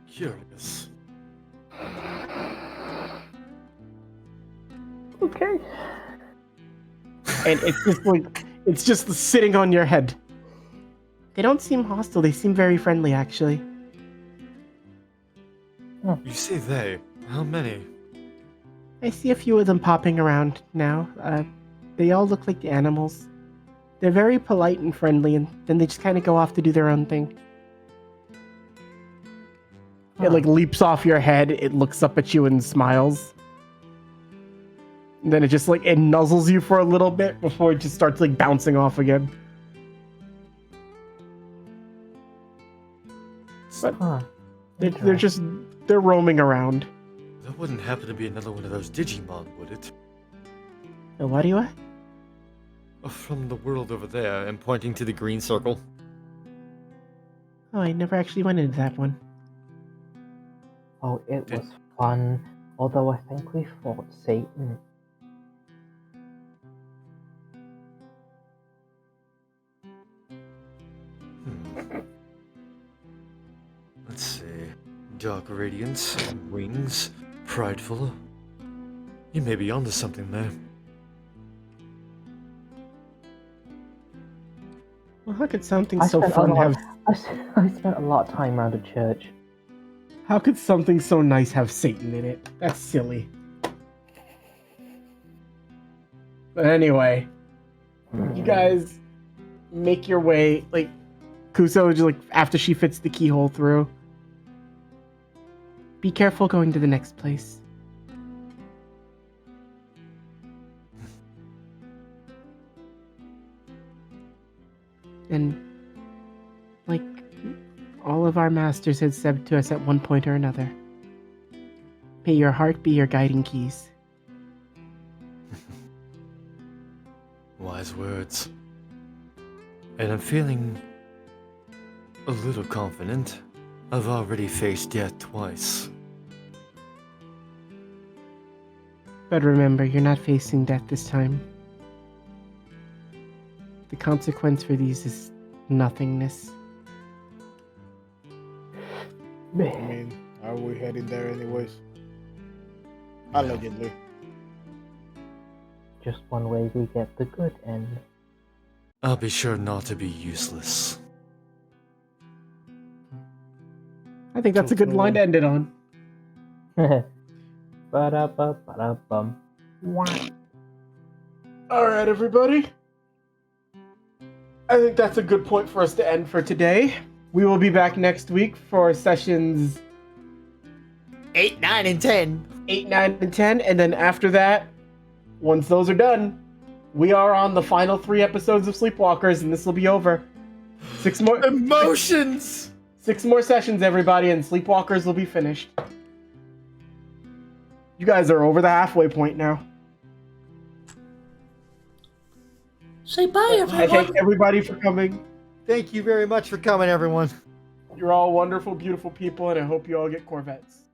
Curious. Okay. And it's just sitting on your head. They don't seem hostile. They seem very friendly, actually. You say they? How many? I see a few of them popping around now. They all look like animals. They're very polite and friendly, and then they just kind of go off to do their own thing. It like leaps off your head. It looks up at you and smiles. And then it just like it nuzzles you for a little bit before it just starts like bouncing off again. But they're roaming around. That wouldn't happen to be another one of those Digimon, would it? What do you want? From the world over there, and pointing to the green circle. Oh, I never actually went into that one. Oh, it was fun. Although I think we fought Satan. Let's see. Dark radiance, wings, prideful. You may be onto something there. Well, how could something so fun have... I spent a lot of time around a church. How could something so nice have Satan in it? That's silly. But anyway, you guys make your way, like, Kuso, just like, after she fits the keyhole through. Be careful going to the next place. And, like, all of our masters had said to us at one point or another, may your heart be your guiding keys. Wise words. And I'm feeling a little confident. I've already faced death twice. But remember, you're not facing death this time. The consequence for these is nothingness. I mean, are we heading there anyways? Allegedly. Just one way we get the good end. I'll be sure not to be useless. I think that's a good line to end it on. Ba-da-ba-ba-da-bum. Alright, everybody. I think that's a good point for us to end for today. We will be back next week for sessions 8, 9, and 10. 8, 9, and 10. And then after that, once those are done, we are on the final 3 episodes of Sleepwalkers, and this will be over. 6 more Emotions! 6 more sessions, everybody, and Sleepwalkers will be finished. You guys are over the halfway point now. Say bye, I everyone. thank everybody for coming. Thank you very much for coming, everyone. You're all wonderful, beautiful people, and I hope you all get Corvettes.